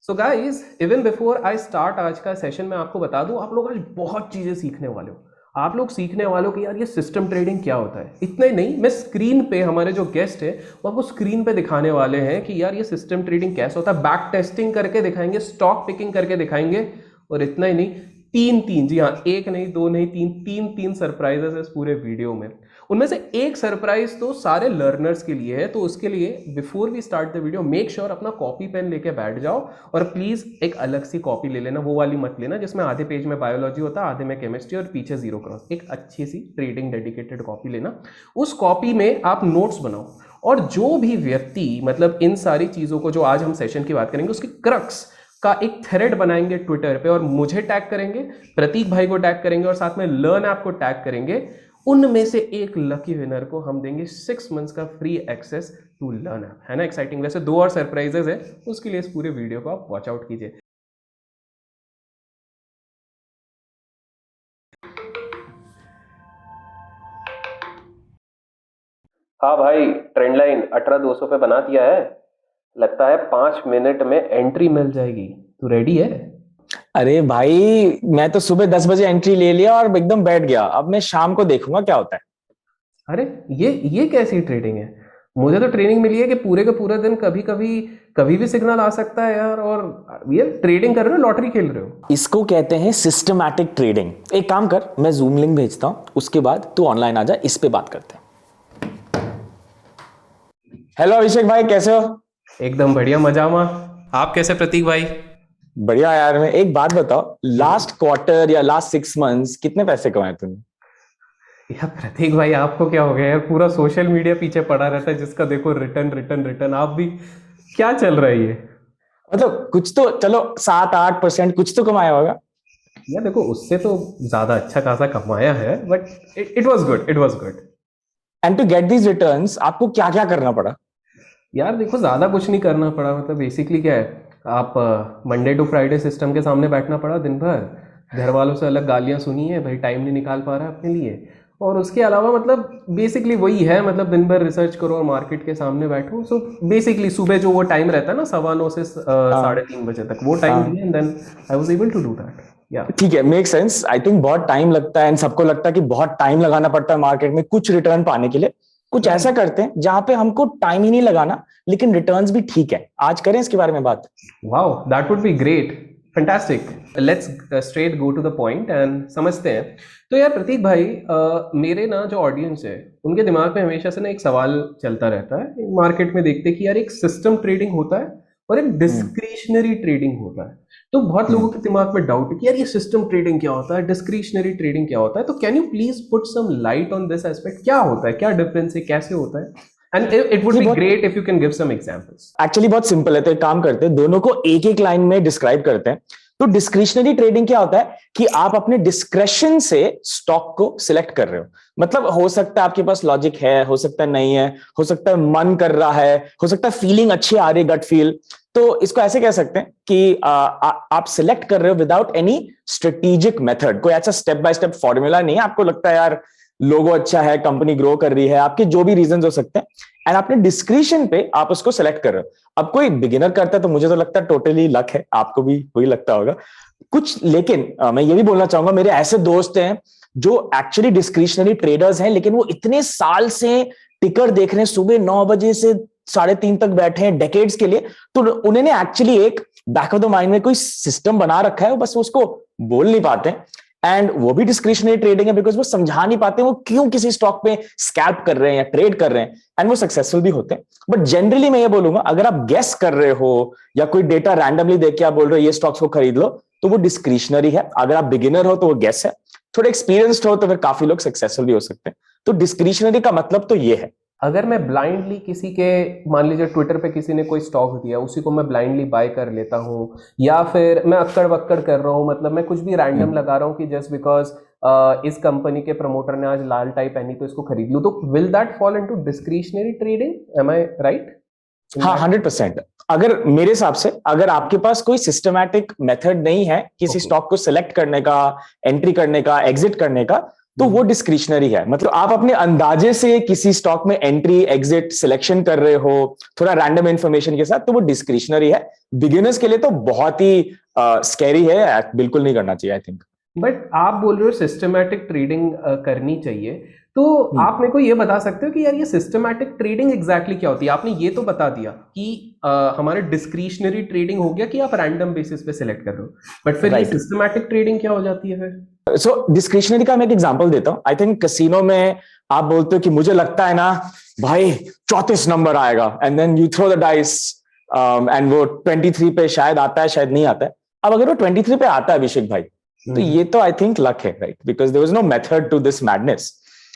So guys, even before I start आज का session मैं आपको बता दूं, आप लोग आज बहुत चीजें सीखने वाले हो। आप लोग सीखने वाले हो कि यार ये सिस्टम ट्रेडिंग क्या होता है। इतना ही नहीं, मैं स्क्रीन पे हमारे जो गेस्ट है वो आपको स्क्रीन पे दिखाने वाले हैं कि यार ये सिस्टम ट्रेडिंग कैसा होता है। बैक टेस्टिंग करके दिखाएंगे, स्टॉक पिकिंग करके दिखाएंगे। और इतना ही नहीं, तीन तीन, जी हाँ, एक नहीं दो नहीं तीन तीन तीन सरप्राइजेस है इस पूरे वीडियो में। उनमें से एक सरप्राइज तो सारे लर्नर्स के लिए है, तो उसके लिए before we start the video make sure अपना कॉपी पेन लेके बैठ जाओ। और प्लीज एक अलग सी कॉपी ले लेना, वो वाली मत लेना जिसमें आधे पेज में बायोलॉजी होता है, आधे में केमिस्ट्री और पीछे जीरो क्रॉस। एक अच्छी सी ट्रेडिंग डेडिकेटेड कॉपी लेना। उस कॉपी में आप नोट्स बनाओ, और जो भी व्यक्ति मतलब इन सारी चीजों को, जो आज हम सेशन की बात करेंगे उसकी क्रक्स का एक थ्रेड बनाएंगे ट्विटर पे, और मुझे टैग करेंगे, प्रतीक भाई को टैग करेंगे, और साथ में लर्न ऐप को टैग करेंगे। उनमें से एक लकी विनर को हम देंगे 6 मंथ्स का free access to learn app. है ना एक्साइटिंग? वैसे दो और सरप्राइजेस है, उसके लिए इस पूरे वीडियो को आप वॉच आउट कीजिए। हाँ भाई, ट्रेंड लाइन 18200 पे बना दिया है। लगता है 5 मिनट में एंट्री मिल जाएगी। तू रेडी है? अरे भाई, मैं तो सुबह 10 बजे एंट्री ले लिया और एकदम बैठ गया। अब मैं शाम को देखूंगा क्या होता है। अरे ये कैसी ट्रेडिंग है? मुझे तो ट्रेनिंग मिली है कि पूरे का पूरा दिन कभी कभी कभी भी सिग्नल आ सकता है यार। और ये ट्रेडिंग कर रहे हो, लॉटरी खेल रहे हो? इसको कहते हैं सिस्टमैटिक ट्रेडिंग। एक काम कर, मैं जूम लिंक भेजता हूं, उसके बाद तू ऑनलाइन आ जा, इस पे बात करते हैं। हेलो अभिषेक भाई, कैसे हो? एकदम बढ़िया, मजामा। आप कैसे प्रतीक भाई? बढ़िया यार। मैं एक बात बताओ, लास्ट क्वार्टर या लास्ट 6 मंथ्स कितने पैसे कमाए तूने? यार प्रतीक भाई, आपको क्या हो गया यार? पूरा सोशल मीडिया पीछे पड़ा रहता है, जिसका देखो रिटर्न रिटर्न रिटर्न। आप भी क्या चल रहा है ये? मतलब कुछ तो चलो, 7-8% कुछ तो कमाया होगा। यार देखो, उससे तो ज्यादा अच्छा खासा कमाया है, but it was good, it was good. And to get these returns आपको क्या क्या करना पड़ा? यार देखो, ज्यादा कुछ नहीं करना पड़ा। मतलब बेसिकली क्या है, आप मंडे टू फ्राइडे सिस्टम के सामने बैठना पड़ा दिन भर। घर वालों से अलग गालियां सुनी है, भाई टाइम नहीं निकाल पा रहा अपने लिए। और उसके अलावा मतलब बेसिकली वही है, मतलब दिन भर रिसर्च करो और मार्केट के सामने बैठो। सो बेसिकली सुबह जो वो टाइम रहता है ना, 9:15 से हाँ 3:30 बजे तक, वो टाइम हाँ, दिया and then I was able to do that. या ठीक है, मेक सेंस। आई थिंक बहुत टाइम लगता है, एंड सबको लगता है कि बहुत टाइम लगाना पड़ता है मार्केट में कुछ रिटर्न पाने के लिए। कुछ ऐसा राइट। करते हैं जहां पे हमको टाइम ही नहीं लगाना, लेकिन रिटर्न्स भी ठीक है। आज करें इसके बारे में बात। Wow, that would be great, fantastic. Let's straight go to the point and समझते हैं। तो यार प्रतीक भाई, मेरे ना जो ऑडियंस है उनके दिमाग में हमेशा से ना एक सवाल चलता रहता है। मार्केट में देखते हैं कि यार एक सिस्टम ट्रेडिंग होता है और एक हम्म डिस्क्रिशनरी ट्रेडिंग होता है। तो बहुत लोगों हम्म के दिमाग में डाउट है कि यार ये सिस्टम ट्रेडिंग क्या होता है, डिस्क्रिशनरी ट्रेडिंग क्या होता है। तो can you please put some light on this aspect? क्या होता है, क्या डिफरेंस है, कैसे होता है? एंड इट वुड ये बी बहुत great if you can give some examples. Actually बहुत सिंपल है। तो एक काम करते हैं, दोनों को एक एक लाइन में डिस्क्राइब करते हैं। तो डिस्क्रिशनरी ट्रेडिंग क्या होता है कि आप अपने डिस्क्रेशन से स्टॉक को सिलेक्ट कर रहे हो। मतलब हो सकता है आपके पास लॉजिक है, हो सकता है नहीं है, हो सकता है मन कर रहा है, हो सकता है फीलिंग अच्छी आ रही, गट फील। तो इसको ऐसे कह सकते हैं कि आप सिलेक्ट कर रहे हो विदाउट एनी स्ट्रेटेजिक मेथड। कोई ऐसा स्टेप बाय स्टेप फॉर्मूला नहीं है। आपको लगता है यार लोगो अच्छा है, कंपनी ग्रो कर रही है, आपके जो भी रीजन हो सकते हैं, एंड अपने डिस्क्रिशन पे आप उसको सेलेक्ट कर रहे हो। अब कोई बिगिनर करता है तो मुझे तो लगता है टोटली लक है, आपको भी वही लगता होगा कुछ। लेकिन मैं ये भी बोलना चाहूंगा, मेरे ऐसे दोस्त हैं जो एक्चुअली डिस्क्रिशनरी ट्रेडर्स हैं, लेकिन वो इतने साल से टिकर देख रहे हैं, सुबह 9 बजे से 3:30 तक बैठे हैं डेकेड्स के लिए। तो उन्होंने एक्चुअली एक बैक ऑफ द माइंड में कोई सिस्टम बना रखा है, बस उसको बोल नहीं पाते। एंड वो भी डिस्क्रिशनरी ट्रेडिंग है, बिकॉज वो समझा नहीं पाते वो क्यों किसी स्टॉक पे स्कैल्प कर रहे हैं या ट्रेड कर रहे हैं, एंड वो सक्सेसफुल भी होते हैं। बट जनरली मैं ये बोलूंगा, अगर आप गेस कर रहे हो या कोई डेटा रैंडमली देख के आप बोल रहे हो ये स्टॉक्स को खरीद लो, तो वो डिस्क्रिशनरी है। अगर आप बिगिनर हो तो वो गेस है, थोड़े एक्सपीरियंस्ड हो तो फिर काफी लोग सक्सेसफुल भी हो सकते हैं। तो डिस्क्रिशनरी का मतलब तो ये है। अगर मैं ब्लाइंडली किसी के, मान लीजिए ट्विटर पे किसी ने कोई स्टॉक दिया, उसी को मैं ब्लाइंडली बाय कर लेता हूँ, या फिर मैं अक्कड़ बक्कड़ कर रहा हूँ, मतलब मैं कुछ भी रैंडम हम्म। लगा रहा हूँ कि जस्ट बिकॉज इस कंपनी के प्रमोटर ने आज लाल टाई पहनी तो इसको खरीद लूँ, तो will that fall into discretionary trading? Am I right in हाँ, दैट? 100%। अगर मेरे हिसाब से, अगर आपके पास कोई सिस्टमैटिक मेथड नहीं है किसी ओके। स्टॉक को सिलेक्ट करने का, एंट्री करने का, एग्जिट करने का, तो वो डिस्क्रिशनरी है। मतलब आप अपने अंदाजे से किसी स्टॉक में एंट्री एग्जिट सिलेक्शन कर रहे हो थोड़ा रैंडम इंफॉर्मेशन के साथ, तो वो डिस्क्रिशनरी है। बिगिनर्स के लिए तो बहुत ही स्कैरी है, बिल्कुल नहीं करना चाहिए आई थिंक। बट आप बोल रहे हो सिस्टमैटिक ट्रेडिंग करनी चाहिए, तो आप मेरे को ये बता सकते हो कि यार ये सिस्टमैटिक ट्रेडिंग एग्जैक्टली क्या होती है? आपने ये तो बता दिया कि हमारे डिस्क्रिशनरी ट्रेडिंग हो गया कि आप रैंडम बेसिस पे सिलेक्ट कर रहे हो, बट फिर ये सिस्टमैटिक ट्रेडिंग क्या हो जाती है फिर? सो डिस्क्रिशनरी का मैं एक एग्जांपल देता हूं। आई थिंक कैसीनो में आप बोलते हो कि मुझे लगता है ना भाई 34 नंबर आएगा, and then you throw the dice and वो 23 पे शायद आता है शायद नहीं आता है। अब अगर वो 23 पे आता है अभिषेक भाई, तो ये तो आई थिंक लक है, right? Because there was no method to this madness.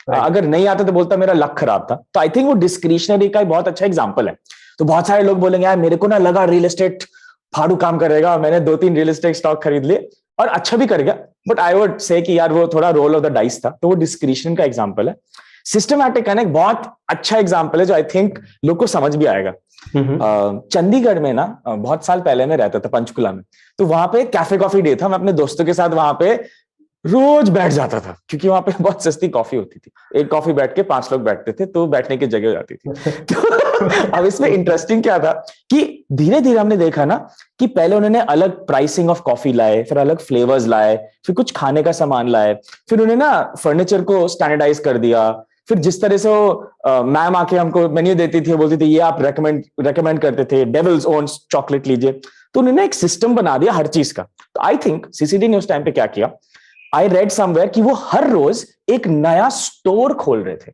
अगर नहीं आता तो बोलता मेरा लक खराब था। तो आई थिंक वो डिस्क्रिशनरी का बहुत अच्छा एग्जांपल है। तो बहुत सारे लोग बोलेंगे यार मेरे को ना लगा रियल एस्टेट फाड़ू काम करेगा, मैंने 2-3 रियल एस्टेट स्टॉक खरीद लिए और अच्छा भी कर गया, बट आई वुड से कि यार वो थोड़ा रोल ऑफ द डाइस था। तो वो डिस्क्रिशन का एग्जांपल है। सिस्टमैटिक का एक बहुत अच्छा एग्जांपल है जो आई थिंक लोग को समझ भी आएगा। चंडीगढ़ में ना बहुत साल पहले मैं रहता था पंचकुला में, तो वहां पे कैफे कॉफी डे था। मैं अपने दोस्तों के साथ वहां पे रोज बैठ जाता था क्योंकि वहां पे बहुत सस्ती कॉफी होती थी। एक कॉफी बैठ के 5 लोग बैठते थे, तो बैठने की जगह हो जाती थी। तो अब इसमें इंटरेस्टिंग क्या था कि धीरे धीरे हमने देखा ना कि पहले उन्होंने अलग प्राइसिंग ऑफ कॉफी लाए, फिर अलग फ्लेवर्स लाए, फिर कुछ खाने का सामान लाए, फिर उन्होंने ना फर्नीचर को स्टैंडर्डाइज कर दिया। फिर जिस तरह से वो मैम आके हमको मेन्यू देती थी, बोलती थी ये आप रेकमेंड करते थे, डेविल्स ओन चॉकलेट लीजिए। तो उन्होंने एक सिस्टम बना दिया हर चीज का। तो आई थिंक सीसीडी ने उस टाइम पे क्या किया, आई रेड समवेयर कि वो हर रोज एक नया स्टोर खोल रहे थे।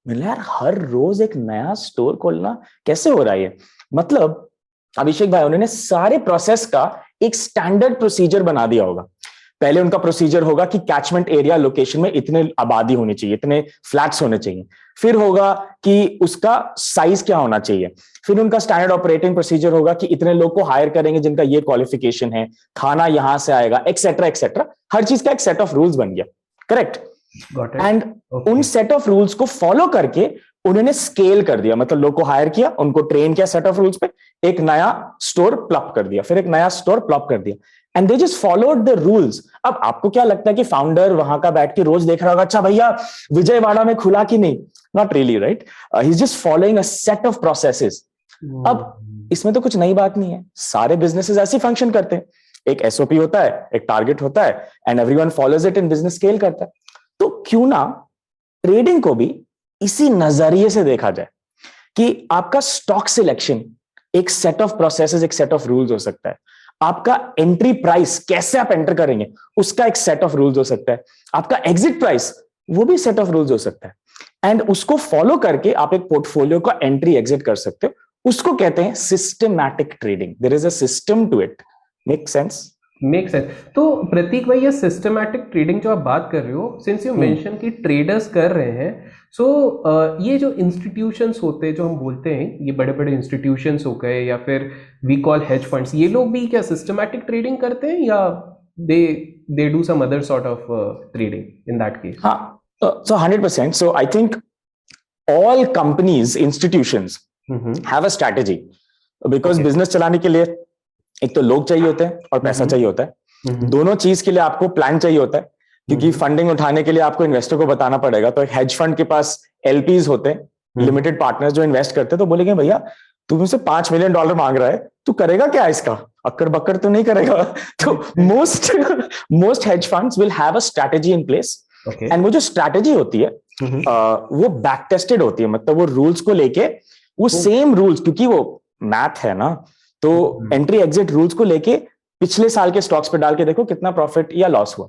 मैंने यार हर रोज एक नया स्टोर खोलना कैसे हो रहा है ये? मतलब अभिषेक भाई उन्होंने सारे प्रोसेस का एक स्टैंडर्ड प्रोसीजर बना दिया होगा। पहले उनका प्रोसीजर होगा कि कैचमेंट एरिया लोकेशन में इतने आबादी होनी चाहिए, इतने फ्लैट्स होने चाहिए। फिर होगा कि उसका साइज क्या होना चाहिए। फिर उनका स्टैंडर्ड ऑपरेटिंग प्रोसीजर होगा कि इतने लोग को हायर करेंगे जिनका ये क्वालिफिकेशन है, खाना यहां से आएगा, एक्सेट्रा एक्सेट्रा। हर चीज का एक सेट ऑफ रूल्स बन गया, करेक्ट? एंड उन सेट ऑफ रूल्स को फॉलो करके उन्होंने स्केल कर दिया। मतलब लोग को हायर किया, उनको ट्रेन किया सेट ऑफ रूल्स पे, एक नया स्टोर प्लॉप कर दिया, फिर एक नया स्टोर प्लॉप कर दिया, and they just followed the rules. अब आपको क्या लगता है कि फाउंडर वहां का बैठ के रोज देख रहा होगा, अच्छा भैया विजयवाड़ा में खुला कि नहीं? Not really, right? He is just following a set of processes. अब इसमें तो कुछ नई बात नहीं है, सारे बिजनेसेस ऐसे फंक्शन करते हैं। एक एसओपी होता है, एक टारगेट होता है, and everyone follows it, and business scale करता है। तो क्यों ना ट्रेडिंग को भी इसी नजरिए से देखा जाए कि आपका स्टॉक सिलेक्शन एक सेट ऑफ प्रोसेसेस, एक सेट ऑफ रूल्स हो सकता है। आपका एंट्री प्राइस कैसे आप एंटर करेंगे उसका एक सेट ऑफ रूल्स हो सकता है। आपका एग्जिट प्राइस वो भी सेट ऑफ रूल्स हो सकता है। एंड उसको फॉलो करके आप एक पोर्टफोलियो का एंट्री एग्जिट कर सकते हो। उसको कहते हैं systematic trading. There is a system to it. Make sense? Make sense. तो प्रतीक भाई, ये सिस्टमैटिक ट्रेडिंग जो आप बात कर रहे हो, सिंस यू मेंशन कि ट्रेडर्स कर रहे हैं, सो ये जो इंस्टीट्यूशंस होते हैं जो हम बोलते हैं, ये बड़े बड़े इंस्टीट्यूशंस हो गए या फिर वी कॉल हेज फंड्स, ये लोग भी क्या सिस्टमैटिक ट्रेडिंग करते हैं या they do some other sort of trading in that case? हाँ, so 100%. So I think all companies, institutions have a strategy because business चलाने के लिए एक तो लोग चाहिए होते हैं और पैसा चाहिए होता है। दोनों चीज के लिए आपको प्लान चाहिए होता है, क्योंकि फंडिंग उठाने के लिए आपको इन्वेस्टर को बताना पड़ेगा। तो एक हेज फंड के पास एलपीज होते हैं, लिमिटेड पार्टनर्स जो इन्वेस्ट करते हैं। तो बोलेंगे भैया तू मुझसे $5 मिलियन मांग रहा है, तू करेगा क्या इसका? अक्कर बक्कर तो नहीं करेगा। तो most hedge funds will have a strategy in place, and वो जो स्ट्रैटेजी होती है वो बैक टेस्टेड होती है। मतलब वो रूल्स को लेके, वो सेम रूल्स, क्योंकि वो मैथ है ना, तो एंट्री एग्जिट रूल्स को लेके पिछले साल के स्टॉक्स पे डाल के देखो कितना प्रॉफिट या लॉस हुआ।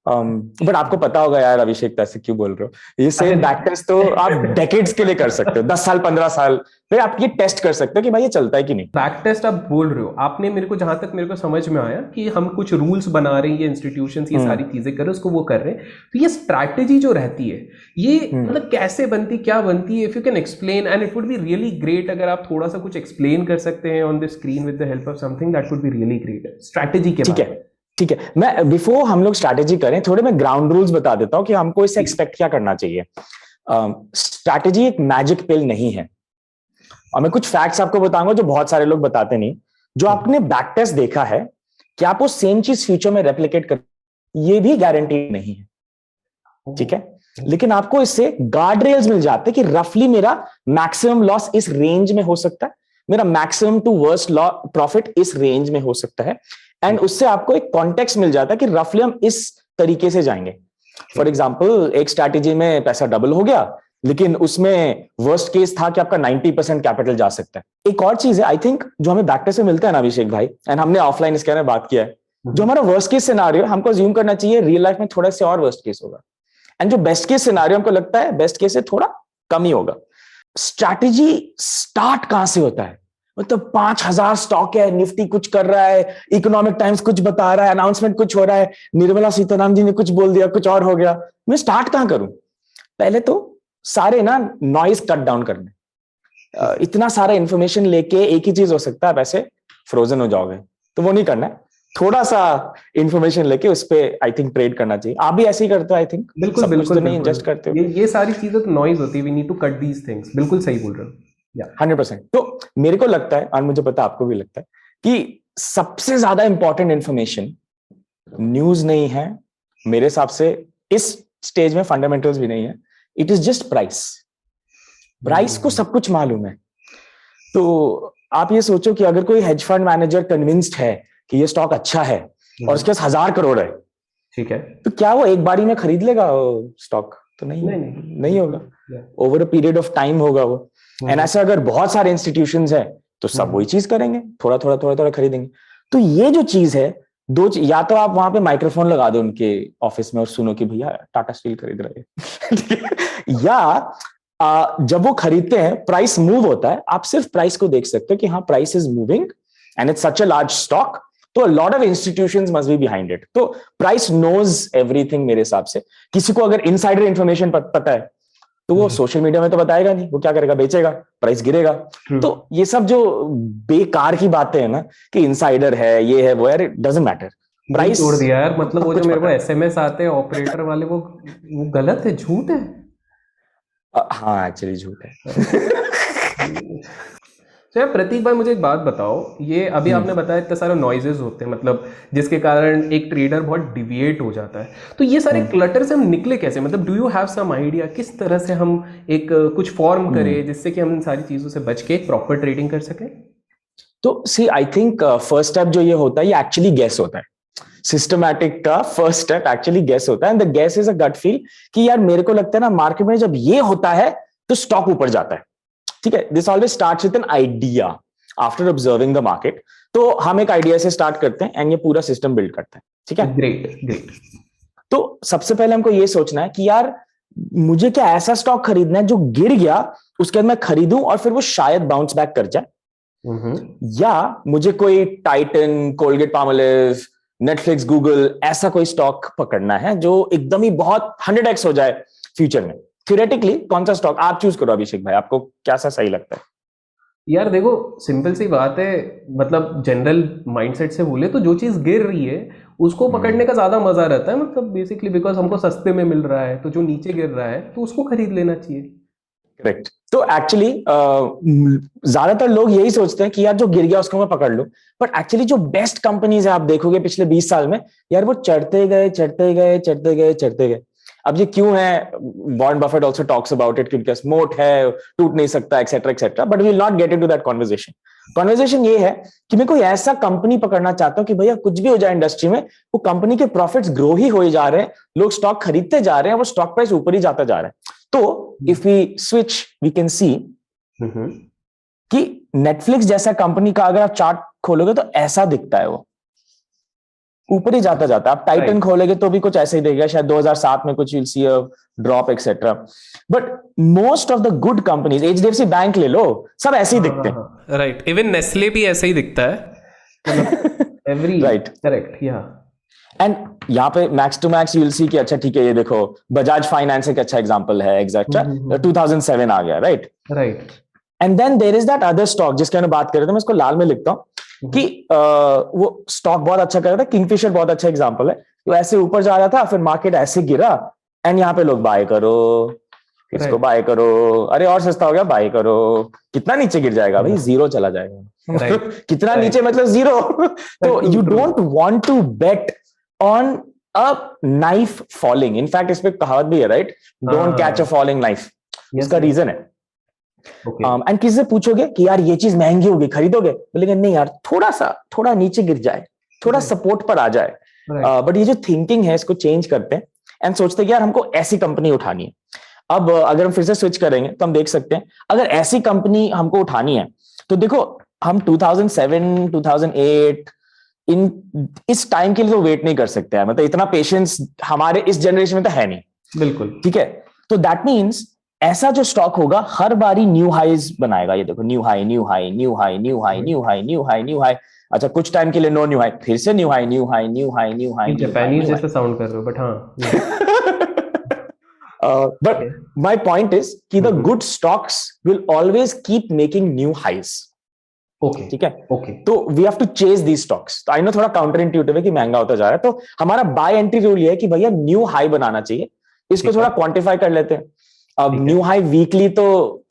बट आपको पता होगा यार अभिषेक, ऐसे क्यों बोल रहे हो? ये सेम बैक टेस्ट तो आप डेकेड्स के लिए कर सकते हो, 10 साल 15 साल फिर आप ये टेस्ट कर सकते हो कि भाई ये चलता है कि नहीं। बैक टेस्ट आप बोल रहे हो, आपने मेरे को जहां तक मेरे को समझ में आया कि हम कुछ रूल्स बना रहे हैं, ये इंस्टीट्यूशंस ये सारी चीजें कर रहे हैं, उसको वो कर रहे हैं। तो ये स्ट्रैटेजी जो रहती है ये मतलब कैसे बनती, क्या बनती है? If you can explain, and it would be really great अगर आप थोड़ा सा कुछ एक्सप्लेन कर सकते हैं on the screen with the help of something, that would be really great strategy के बारे में। ठीक है, मैं बिफोर हम लोग स्ट्रैटेजी करें थोड़े मैं ग्राउंड रूल्स बता देता हूं कि हमको इससे एक्सपेक्ट क्या करना चाहिए। स्ट्रैटेजी एक मैजिक पिल नहीं है, और मैं कुछ फैक्ट्स आपको बताऊंगा जो बहुत सारे लोग बताते नहीं। जो आपने बैक टेस्ट देखा है कि आप वो सेम चीज फ्यूचर में रेप्लिकेट कर, ये भी गारंटी नहीं है। ठीक है, लेकिन आपको इससे गार्ड रेल्स मिल जाते हैं कि रफली मेरा मैक्सिमम लॉस इस रेंज में हो सकता है, मेरा मैक्सिमम टू वर्स्ट प्रॉफिट इस रेंज में हो सकता है, एंड उससे आपको एक कॉन्टेक्स्ट मिल जाता है कि रफली हम इस तरीके से जाएंगे। फॉर एग्जाम्पल, एक स्ट्रैटेजी में पैसा डबल हो गया, लेकिन उसमें वर्स्ट केस था कि आपका 90% कैपिटल जा सकता है। एक और चीज है, आई थिंक, जो हमें बैक से मिलता है ना अभिषेक भाई, एंड हमने ऑफलाइन इसके बारे में बात किया है, जो हमारा वर्स्ट केस सिनारियो हमको अज्यूम करना चाहिए रियल लाइफ में थोड़ा से और वर्स्ट केस होगा, एंड जो बेस्ट केस सिनारियो हमको लगता है बेस्ट केस से थोड़ा कम ही होगा। स्ट्रैटेजी स्टार्ट कहां से होता है? मतलब 5,000 स्टॉक है, निफ्टी कुछ कर रहा है, इकोनॉमिक टाइम्स कुछ बता रहा है, अनाउंसमेंट कुछ हो रहा है, निर्मला सीतारामन जी ने कुछ बोल दिया, कुछ और हो गया, मैं स्टार्ट कहां करूं? पहले तो सारे ना नॉइज कट डाउन करने। इतना सारा इंफॉर्मेशन लेके एक ही चीज हो सकता है, वैसे फ्रोजन हो जाओगे, तो वो नहीं करना है। थोड़ा सा इंफॉर्मेशन लेके उस पे आई थिंक ट्रेड करना चाहिए। आप भी ऐसे ही करते हो आई थिंक? बिल्कुल सब कुछ बिल्कुल तो नहीं बिल्कुल। इंजेस्ट करते हो? ये सारी चीजें तो नॉइज होती है, we need to cut these things. बिल्कुल सही बोल रहे हो। 100%। तो मेरे को लगता है, और मुझे पता आपको भी लगता है, कि सबसे ज्यादा इंपॉर्टेंट इंफॉर्मेशन न्यूज नहीं है मेरे हिसाब से, इस स्टेज में फंडामेंटल्स भी नहीं है, it is just price. Price को सब कुछ मालूम है। तो आप ये सोचो कि अगर कोई हेज फंड मैनेजर कन्विंस्ड है कि ये स्टॉक अच्छा है और उसके पास 1,000 करोड़ है, ठीक है, तो क्या वो एक बारी में खरीद लेगा स्टॉक? तो नहीं होगा, over a period of time होगा वो। एंड ऐसा अगर बहुत सारे इंस्टीट्यूशंस है तो सब वही चीज करेंगे, थोड़ा थोड़ा खरीदेंगे। तो ये जो चीज है, या तो आप वहां पे माइक्रोफोन लगा दो उनके ऑफिस में और सुनो कि भैया टाटा स्टील खरीद रहे हैं या जब वो खरीदते हैं प्राइस मूव होता है, आप सिर्फ प्राइस को देख सकते हो कि हाँ price is moving and it's such a large stock, तो lot of institutions must be behind it. तो प्राइस नोज एवरीथिंग मेरे हिसाब से। किसी को अगर इनसाइडर इंफॉर्मेशन पता है तो वो सोशल मीडिया में तो बताएगा नहीं, वो क्या करेगा, बेचेगा, प्राइस गिरेगा। तो ये सब जो बेकार की बातें हैं ना कि इनसाइडर है, ये है, वो है, इट डजंट मैटर। प्राइस छोड़ दिया यार, मतलब वो जो मेरे को एसएमएस आते हैं ऑपरेटर वाले, वो गलत है, झूठ है। हाँ एक्चुअली झूठ है। तो यार प्रतीक भाई, मुझे एक बात बताओ, ये अभी आपने बताया इतने सारे नॉइजेस होते हैं, मतलब जिसके कारण एक ट्रेडर बहुत डिविएट हो जाता है, तो ये सारे क्लटर से हम निकले कैसे? मतलब do you have some idea किस तरह से हम एक कुछ फॉर्म करें जिससे कि हम इन सारी चीजों से बच के एक प्रॉपर ट्रेडिंग कर सकें? तो सी आई थिंक फर्स्ट स्टेप जो ये होता है, ये एक्चुअली गेस होता है। सिस्टमैटिक का फर्स्ट स्टेप एक्चुअली गेस होता है, and the guess is a gut feel कि यार मेरे को लगता है ना मार्केट में जब ये होता है तो स्टॉक ऊपर जाता है। ठीक है, this always starts with an idea after observing the market. तो हम एक आइडिया से स्टार्ट करते हैं एंड ये पूरा सिस्टम बिल्ड करते हैं। ठीक है, ग्रेट। तो सबसे पहले हमको ये सोचना है कि यार मुझे क्या ऐसा स्टॉक खरीदना है जो गिर गया उसके बाद मैं खरीदूं और फिर वो शायद बाउंस बैक कर जाए, या मुझे कोई Titan, Colgate Palmolive, Netflix, Google ऐसा कोई स्टॉक पकड़ना है जो एकदम ही बहुत 100x हो जाए फ्यूचर में। थियोरेटिकली कौन सा स्टॉक आप चूज करो अभिषेक भाई, आपको क्या सा सही लगता है? यार देखो, सिंपल सी बात है, मतलब जनरल माइंडसेट से बोले तो जो चीज गिर रही है उसको पकड़ने का ज्यादा मजा रहता है, मतलब बेसिकली बिकॉज हमको सस्ते में मिल रहा है, तो जो नीचे गिर रहा है तो उसको खरीद लेना चाहिए। करेक्ट। तो एक्चुअली ज्यादातर लोग यही सोचते हैं कि यार जो गिर गया उसको मैं पकड़ लूं, बट एक्चुअली जो बेस्ट कंपनीज है आप देखोगे पिछले 20 साल में, यार वो चढ़ते गए। अब ये क्यों है? Warren Buffett also talks about it, क्योंकि मोट है, टूट नहीं सकता, etcetera, but we will not get into that conversation. Conversation ये है कि मैं कोई ऐसा कंपनी पकड़ना चाहता हूं कि भैया कुछ भी हो जाए इंडस्ट्री में, वो कंपनी के प्रॉफिट्स ग्रो ही हो जा रहे हैं, लोग स्टॉक खरीदते जा रहे हैं, वो स्टॉक प्राइस ऊपर ही जाता जा रहा है। तो if we switch we can see कि नेटफ्लिक्स जैसा कंपनी का अगर आप चार्ट खोलोगे तो ऐसा दिखता है, वो ऊपर ही जाता जाता है। आप टाइटन खोलेगे तो भी कुछ ऐसे ही देगा, शायद 2007 में कुछ, you'll see a drop etcetera. But most of the good companies, HDFC bank ले लो, सब ऐसे ही दिखते हैं। राइट, इवन नेस्ले भी ऐसे ही दिखता है, every right, correct, yeah. And यहाँ पे max to max you will see कि अच्छा ठीक है, ये देखो बजाज फाइनेंस एक अच्छा एग्जांपल है, एक्सेट्रा, 2007 आ गया, right. And then there is that other stock जिसके मैंने बात कर रहे थे, मैं इसको लाल में लिखता हूँ कि वो स्टॉक बहुत अच्छा कर रहा था, किंगफिशर बहुत अच्छा एग्जांपल है। तो ऐसे ऊपर जा रहा था, फिर मार्केट ऐसे गिरा एंड यहाँ पे लोग बाय करो, इसको बाय करो, अरे और सस्ता हो गया, बाय करो। कितना नीचे गिर जाएगा भाई? जीरो चला जाएगा। कितना नीचे मतलब जीरो। तो you don't want to bet on a knife falling, in fact इस पे कहावत भी है, right, don't catch a falling knife, उसका रीजन है। एंड किसी से पूछोगे कि यार ये चीज महंगी होगी, खरीदोगे, बोलेंगे नहीं यार, थोड़ा नीचे गिर जाए, थोड़ा सपोर्ट पर आ जाए। बट ये जो थिंकिंग है इसको चेंज करते हैं एंड सोचते हैं कि यार हमको ऐसी कंपनी उठानी है। अब अगर हम फिर से स्विच करेंगे तो हम देख सकते हैं अगर ऐसी कंपनी हमको उठानी है तो देखो हम 2007 2008 इस टाइम के लिए तो वेट नहीं कर सकते हैं, मतलब इतना पेशेंस हमारे इस जनरेशन में तो है नहीं। बिल्कुल ठीक है, तो दैट मीन्स ऐसा जो स्टॉक होगा हर बारी न्यू हाईज बनाएगा। ये देखो new high new high new high new high new high new high new high, अच्छा कुछ टाइम के लिए नो न्यू हाई, फिर से new high new high new high new high, Japanese जैसा साउंड कर रहे हो, बट हाँ बट माय पॉइंट इज कि the good stocks will always keep making new highs. Okay ठीक है, ओके, तो we have to chase these stocks. तो आई नो थोड़ा काउंटर इंट्यूटिव है कि महंगा होता जा रहा है, तो हमारा बाय एंट्री रूल ये है कि भैया न्यू हाई बनाना चाहिए। इसको थोड़ा क्वांटिफाई कर लेते हैं। अब न्यू हाई वीकली तो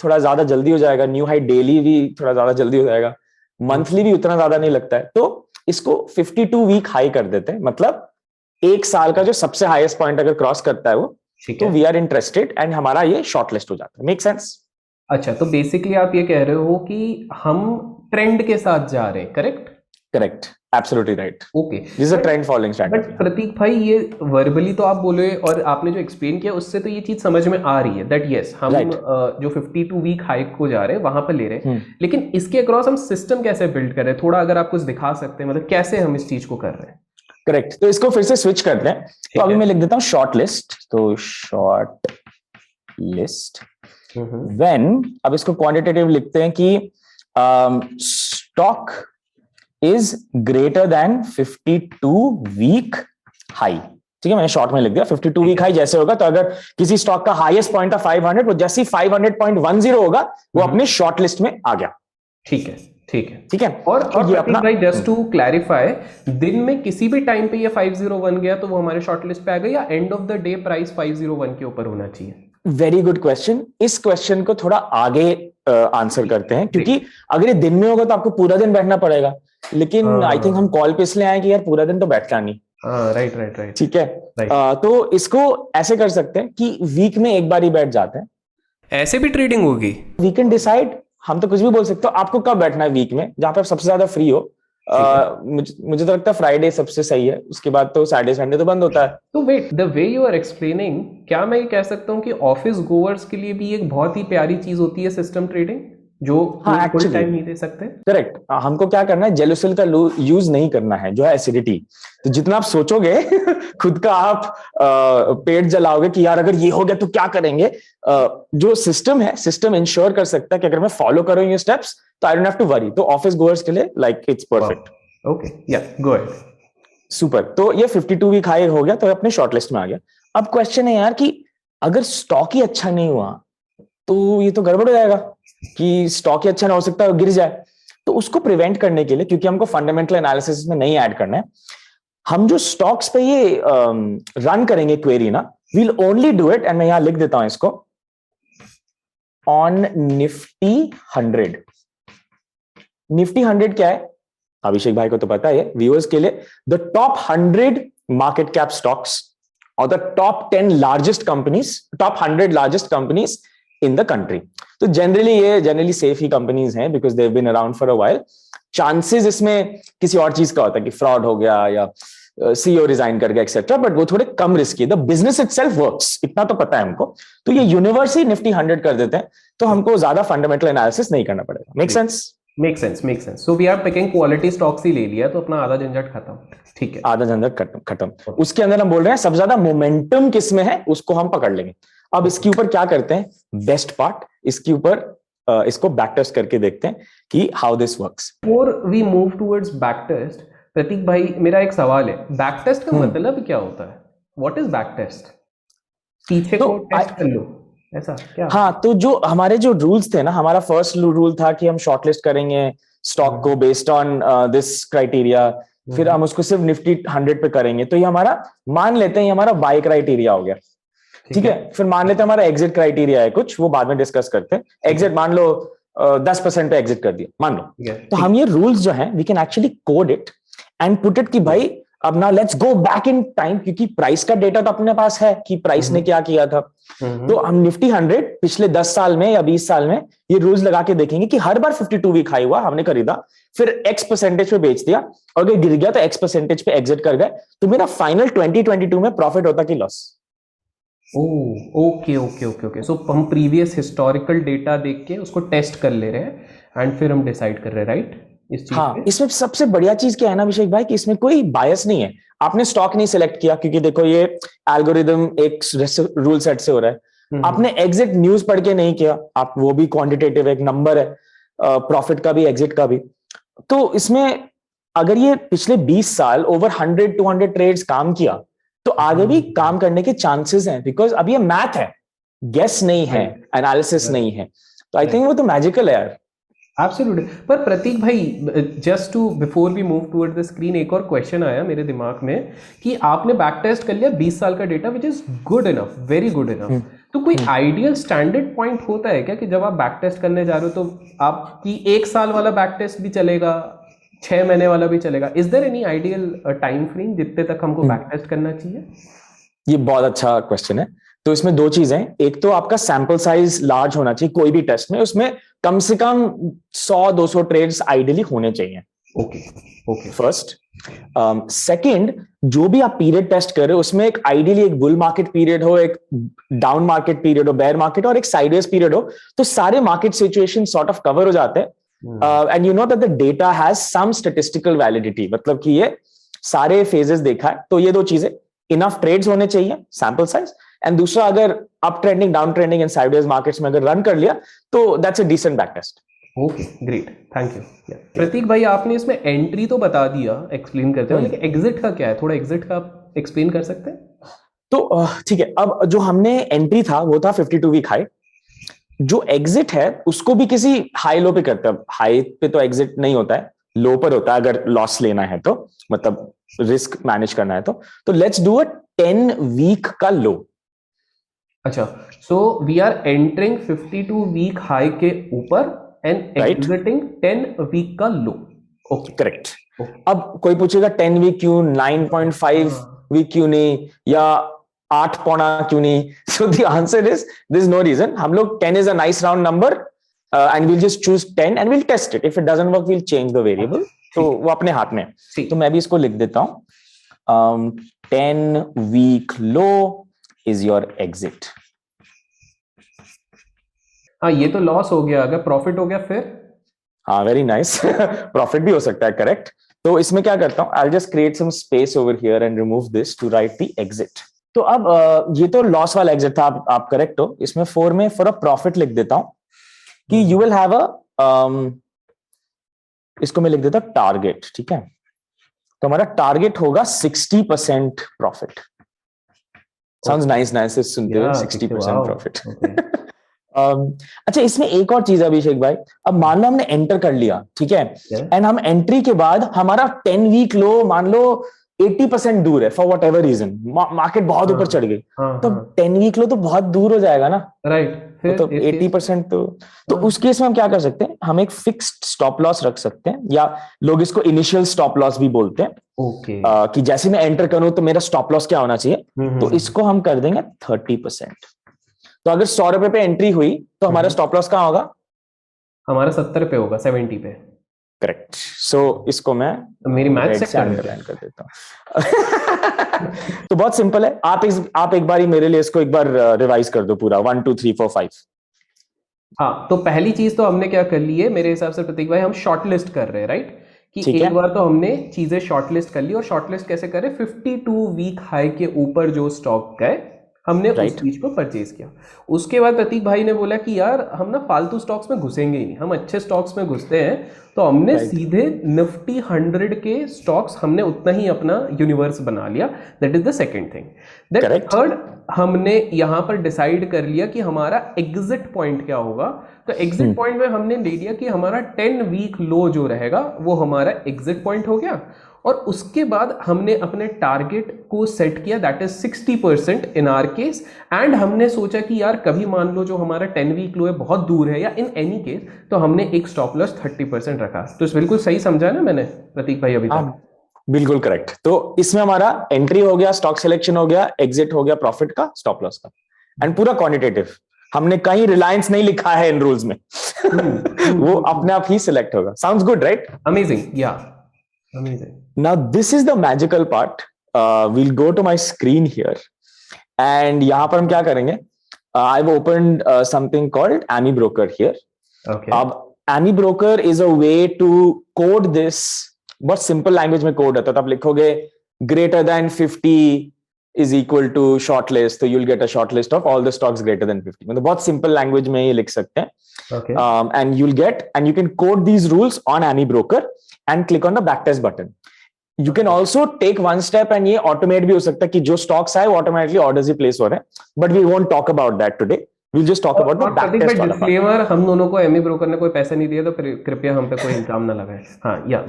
थोड़ा ज्यादा जल्दी हो जाएगा, न्यू हाई डेली भी थोड़ा ज्यादा जल्दी हो जाएगा, मंथली भी उतना ज्यादा नहीं लगता है, तो इसको 52 वीक हाई कर देते हैं। मतलब एक साल का जो सबसे हाईएस्ट पॉइंट अगर क्रॉस करता है वो, तो वी आर इंटरेस्टेड एंड हमारा ये शॉर्टलिस्ट हो जाता है। Make sense? अच्छा, तो बेसिकली आप ये कह रहे हो कि हम ट्रेंड के साथ जा रहे हैं, correct? Correct, absolutely right. Okay, this is a trend following strategy. But Prateek भाई, ये वर्बली तो आप बोले और आपने जो एक्सप्लेन किया उससे तो ये चीज समझ में आ रही है दैट यस हम जो 52 वीक हाइक को जा रहे हैं वहां पर ले रहे हैं, लेकिन इसके अक्रॉस हम सिस्टम कैसे बिल्ड कर रहे हैं? थोड़ा अगर आप कुछ दिखा सकते हैं, मतलब कैसे हम इस चीज को कर रहे हैं? करेक्ट, तो इसको फिर से स्विच करते हैं। तो अभी मैं लिख देता हूँ शॉर्ट लिस्ट, तो शॉर्ट लिस्ट व्हेन, अब इसको क्वांटिटेटिव लिखते हैं कि stock is greater than 52 week high. ठीक है, मैंने शॉर्ट में लिख दिया 52 वीक हाई जैसे होगा, तो अगर किसी स्टॉक का हाईएस्ट पॉइंट था 500, वो जैसे 500.10 होगा वो अपने शॉर्ट लिस्ट में आ गया। ठीक है ठीक है ठीक है, और ये अपना भाई जस्ट टू क्लैरिफाई, दिन में किसी भी टाइम पे ये 501 गया तो वो हमारे शॉर्ट लिस्ट पे आ गया, या end of the day price 501 के ऊपर होना चाहिए? Very good question. इस क्वेश्चन को थोड़ा आगे आंसर करते हैं, क्योंकि अगर ये दिन में होगा तो आपको पूरा दिन बैठना पड़ेगा, लेकिन आई थिंक हम कॉल पे इसलिए आए कि यार पूरा दिन तो बैठना नहीं। राइट राइट राइट, ठीक है, तो इसको ऐसे कर सकते हैं कि वीक में एक बार ही बैठ जाते हैं। ऐसे भी ट्रेडिंग होगी? वी कैन डिसाइड, हम तो कुछ भी बोल सकते हो, आपको कब बैठना है वीक में जहां पे आप सबसे ज्यादा फ्री हो। मुझे तो लगता है फ्राइडे सबसे सही है, उसके बाद तो सैटरडे संडे तो बंद होता है। तो wait, the way you are explaining, क्या मैं ये कह सकता हूँ कि ऑफिस गोवर्स के लिए भी एक बहुत ही प्यारी चीज होती है सिस्टम ट्रेडिंग, जो फुल टाइम नहीं दे सकते? करेक्ट, हमको क्या करना है, जेलुसिल का यूज नहीं करना है, जो है एसिडिटी। तो जितना आप सोचोगे खुद का आप पेट जलाओगे कि यार अगर ये हो गया तो क्या करेंगे, जो सिस्टम है, सिस्टम इंश्योर कर सकता है कि अगर मैं फॉलो करूँ ये स्टेप्स तो I don't have to worry. तो ऑफिस गोअर्स के लिए लाइक इट्स परफेक्ट। ओके, या गो अहेड। सुपर, तो ये 52 वीक हाई हो गया, तो अपने शॉर्ट लिस्ट में आ गया। अब क्वेश्चन है यार कि अगर स्टॉक ही अच्छा नहीं हुआ तो ये तो गड़बड़ हो जाएगा कि स्टॉक ही अच्छा ना हो सकता है, गिर जाए। तो उसको प्रिवेंट करने के लिए, क्योंकि हमको फंडामेंटल एनालिसिस में नहीं ऐड करना है, हम जो स्टॉक्स पे ये रन करेंगे क्वेरी ना, we'll only do it, and मैं यहां लिख देता हूं इसको, ऑन निफ्टी 100। निफ्टी 100 क्या है, अभिषेक भाई को तो पता है, व्यूअर्स के लिए the top 100 market cap stocks और the top 10 largest companies, top 100 largest companies in the country. तो जनरली सेफ ही कंपनीज हैं, because they have been around for a while. Chances इसमें किसी और चीज का होता है कि फ्रॉड हो गया या सीईओ रिजाइन कर गया एक्सेट्रा, बट वो थोड़े कम रिस्की है। द बिजनेस इटसेल्फ वर्क्स, इतना तो पता है हमको। तो ये यूनिवर्स ही निफ्टी 100 कर देते हैं, तो हमको ज्यादा फंडामेंटल एनालिसिस नहीं करना पड़ेगा। Make sense? Make sense, make sense. So we are picking quality stocks ही ले लिया, तो अपना आधा झंझट खत्म। ठीक है, आधा झंझट खत्म। उसके अंदर हम बोल रहे हैं सबसे ज्यादा मोमेंटम किसमें है, उसको हम पकड़ लेंगे। अब इसके ऊपर क्या करते हैं, बेस्ट पार्ट, इसके ऊपर इसको बैक टेस्ट करके देखते हैं कि how this works. Before we move towards back test, Prateek भाई मेरा एक सवाल है, बैक टेस्ट का मतलब क्या होता है? What is back test? पीछे को टेस्ट कर लो, ऐसा क्या? हाँ, तो जो हमारे जो रूल्स थे ना, हमारा फर्स्ट रूल था कि हम शॉर्टलिस्ट करेंगे स्टॉक को बेस्ड ऑन दिस क्राइटेरिया, फिर हम उसको सिर्फ निफ्टी 100 पे करेंगे। तो ये हमारा, मान लेते हैं ये हमारा बाय क्राइटेरिया हो गया। ठीक है, फिर मान लेते हैं हमारा एग्जिट क्राइटेरिया है कुछ, वो बाद में डिस्कस करते हैं। एग्जिट मान लो 10% पे एग्जिट कर दिया, मान लो। तो हम ये रूल्स जो हैं, we can actually code it and put it कि भाई अब ना let's go back in time, क्योंकि प्राइस का डेटा तो अपने पास है कि प्राइस ने क्या किया था। तो हम निफ्टी 100 पिछले 10 साल में या 20 साल में ये रूल्स लगा के देखेंगे कि हर बार 52 वीक हाई हुआ, हमने खरीदा, फिर एक्स परसेंटेज पे बेच दिया, और अगर गिर गया तो एक्स परसेंटेज पे एग्जिट कर गए, तो मेरा फाइनल 2022 में प्रॉफिट होता कि loss. Okay okay okay okay, so हम प्रीवियस हिस्टोरिकल डेटा देख के उसको टेस्ट कर ले रहे हैं एंड फिर हम डिसाइड कर रहे हैं, राइट, इस चीज हाँ, पे? इसमें सबसे बढ़िया चीज क्या है ना अभिषेक भाई, कि इसमें कोई बायस नहीं है। आपने स्टॉक नहीं सिलेक्ट किया, क्योंकि देखो ये एल्गोरिदम एक रूल सेट से हो रहा है। आपने एग्जिट न्यूज पढ़ के नहीं किया, आप वो भी क्वांटिटेटिव एक नंबर है, प्रॉफिट का भी एग्जिट का भी। तो इसमें अगर ये पिछले 20 साल ओवर 100-200 ट्रेड्स काम किया, तो आगे भी काम करने के चांसेस हैं, बिकॉज अब ये मैथ है, गेस नहीं है, एनालिसिस नहीं है। तो आई थिंक वो तो मैजिकल है यार। एब्सोल्युटली। पर प्रतीक भाई, just to before we move toward the screen, एक और क्वेश्चन आया मेरे दिमाग में कि आपने बैक टेस्ट कर लिया 20 साल का data, which is good enough, very good enough. तो कोई आइडियल स्टैंडर्ड पॉइंट होता है क्या कि जब आप बैक टेस्ट करने जा रहे हो तो आपकी 1 साल वाला बैक टेस्ट भी चलेगा, 6 महीने वाला भी चलेगा? Is there any ideal time frame जितने तक हमको बैक टेस्ट करना चाहिए? ये बहुत अच्छा क्वेश्चन है। तो इसमें दो चीजें, एक तो आपका सैंपल साइज लार्ज होना चाहिए कोई भी टेस्ट में, उसमें कम से कम 100-200 ट्रेड्स आइडियली होने चाहिए। Okay okay, first. सेकंड, जो भी आप पीरियड टेस्ट कर रहे हो उसमें एक आइडियली एक बुल मार्केट पीरियड हो, एक डाउन मार्केट पीरियड हो, बेयर मार्केट, और एक साइडवेज पीरियड हो, तो सारे market situation sort of cover हो जाते हैं। And you know that the data has some statistical validity, मतलब कि ये सारे फेजेस देखा है। तो ये दो चीजें, इनफ ट्रेड्स होने चाहिए, सैंपल साइज, एंड दूसरा अगर up trending, down trending and sideways markets में अगर रन कर लिया तो that's a decent back test. Okay great, thank you. Prateek भाई, आपने इसमें एंट्री तो बता दिया एक्सप्लेन करते हो, लेकिन एग्जिट का क्या है? थोड़ा एग्जिट का आप एक्सप्लेन कर सकते हैं? तो ठीक है, अब जो हमने एंट्री था वो था 52 वीक हाई, जो एग्जिट है उसको भी किसी हाई लो पे करते हैं। हाई पे तो एग्जिट नहीं होता है, लो पर होता है अगर लॉस लेना है तो, मतलब रिस्क मैनेज करना है तो लेट्स डू अ 10 वीक का लो। अच्छा, so we are entering 52 week high के ऊपर एंड एग्जिटिंग 10 वीक का लो। Okay correct. अब कोई पूछेगा 10 वीक क्यों, 9.5 वीक क्यों नहीं, या 8 पौना क्यों नहीं? So the answer is this no reason. हम लोग 10 is a nice round number and will just choose 10 and will test it. If it doesn't work will change the variable. तो वो अपने हाथ में है। तो मैं भी इसको लिख देता हूं, 10 week low is your exit. हाँ, ये तो लॉस हो गया, अगर प्रॉफिट हो गया फिर? हाँ वेरी नाइस, प्रॉफिट भी हो सकता है, करेक्ट। तो इसमें क्या करता हूं, I just create some space over here and remove this to write the exit. तो अब ये तो लॉस वाला एग्जिट था, आप करेक्ट हो। इसमें फॉर अ प्रॉफिट लिख देता हूं कि यू विल हैव इसको मैं लिख देता हूं टारगेट, ठीक है। तो हमारा टारगेट होगा 60% प्रॉफिट। साउंड्स नाइस, नाइस सुनते हुए 60% प्रॉफिट। अच्छा, इसमें एक और चीज है अभिषेक भाई। अब मान लो हमने एंटर कर लिया, ठीक है, एंड हम एंट्री के बाद हमारा 10 वीक लो मान लो 80% दूर है for whatever reason, market बहुत ऊपर चढ़ गई, तो 10 वीक लो तो बहुत दूर हो जाएगा ना, राइट। तो 80% तो उस केस में हम क्या कर सकते हैं, हम एक फिक्स्ड स्टॉप लॉस रख सकते हैं, या लोग इसको इनिशियल स्टॉप लॉस भी बोलते हैं। ओके, कि जैसे मैं एंटर करूं तो मेरा स्टॉप लॉस क्या होना चाहिए, तो इसको हम कर देंगे 30%। तो अगर 100 रुपए पे एंट्री हुई तो हमारा स्टॉप लॉस कहां होगा? हमारा 70 पे होगा, 70 पे। करेक्ट। सो इसको मैं मेरी मैथ से अंडरलाइन कर देता हूं। तो बहुत सिंपल है, आप एक बार ही मेरे लिए इसको एक बार रिवाइज कर दो पूरा, 1 2 3 4 5। हाँ, तो पहली चीज तो हमने क्या कर ली है मेरे हिसाब से प्रतीक भाई, हम शॉर्टलिस्ट कर रहे हैं, राइट? कि एक बार तो हमने चीजें शॉर्टलिस्ट कर ली, और शॉर्टलिस्ट कैसे करें? 52 वीक हाई के ऊपर जो स्टॉक गए हमने उस चीज को परचेज किया। उसके बाद प्रतीक भाई ने बोला कि यार हम ना फालतू स्टॉक्स में घुसेंगे ही नहीं, हम अच्छे स्टॉक्स में घुसते हैं, तो हमने सीधे निफ्टी 100 के स्टॉक्स, हमने उतना ही अपना यूनिवर्स बना लिया। That is the second thing. Then third, हमने यहां पर डिसाइड कर लिया कि हमारा एग्जिट पॉइंट क्या होगा। तो एग्जिट पॉइंट में हमने ले लिया कि हमारा 10 वीक लो जो रहेगा वो हमारा एग्जिट पॉइंट हो गया, और उसके बाद हमने अपने टारगेट को सेट किया, that is 60% in are case. And हमने सोचा कि यार कभी मान लो जो हमारा 10 वीक लो है बहुत दूर है, या इन एनी केस, तो हमने एक स्टॉप लॉस 30% रखा। तो बिल्कुल सही समझा ना मैंने प्रतीक भाई अभी तक? बिल्कुल करेक्ट। तो इसमें हमारा एंट्री हो गया, स्टॉक सिलेक्शन हो गया, एग्जिट हो गया, प्रॉफिट का, स्टॉप लॉस का, एंड पूरा क्वांटिटेटिव। हमने कहीं रिलायंस नहीं लिखा है इन रूल्स में। वो अपने आप ही सिलेक्ट होगा। Sounds good right? अमेजिंग, या amazing. Now this is the magical part. We'll go to my screen here, and यहां पर हम क्या करेंगे? I have opened something called AmiBroker here. Okay, अब AmiBroker is a way to code this. बहुत simple language में code होता है। तो आप लिखोगे greater than 50 is equal to short list, तो you'll get a short list of all the stocks greater than 50। मतलब बहुत सिंपल लैंग्वेज में ये लिख सकते हैं। Okay, and you can code these rules on Ami Broker and click on the backtest button. You can also take one step and ये automate भी हो सकता है कि जो stocks आए वो automatically orders ही place हो रहे हैं, but we won't talk about that today. We'll just talk about the backtest वाला part. डिस्क्लेमर, हम दोनों को एमी ब्रोकर ने कोई पैसे नहीं दिए, तो कृपया हम पे कोई इल्जाम ना लगाए। हाँ, या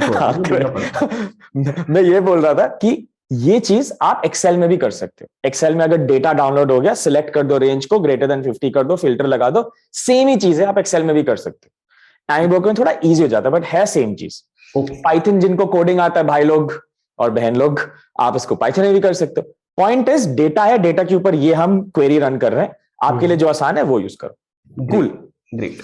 मैं ये बोल रहा था कि ये चीज आप एक्सेल में भी कर सकते हो। एक्सेल में अगर डेटा डाउनलोड हो गया, सिलेक्ट कर दो रेंज को, ग्रेटर देन 50 कर दो, फिल्टर लगा दो, सेम ही चीज है, आप एक्सेल में भी कर सकते हो। एमी ब्रोकर में थोड़ा इजी हो जाता है, बट है सेम चीज। पाइथन जिनको कोडिंग आता है भाई लोग और बहन लोग, आप इसको पाइथन में भी कर सकते हो। पॉइंट इज डेटा है, डेटा के ऊपर ये हम क्वेरी रन कर रहे हैं, आपके लिए जो आसान है वो यूज करो। Cool, great.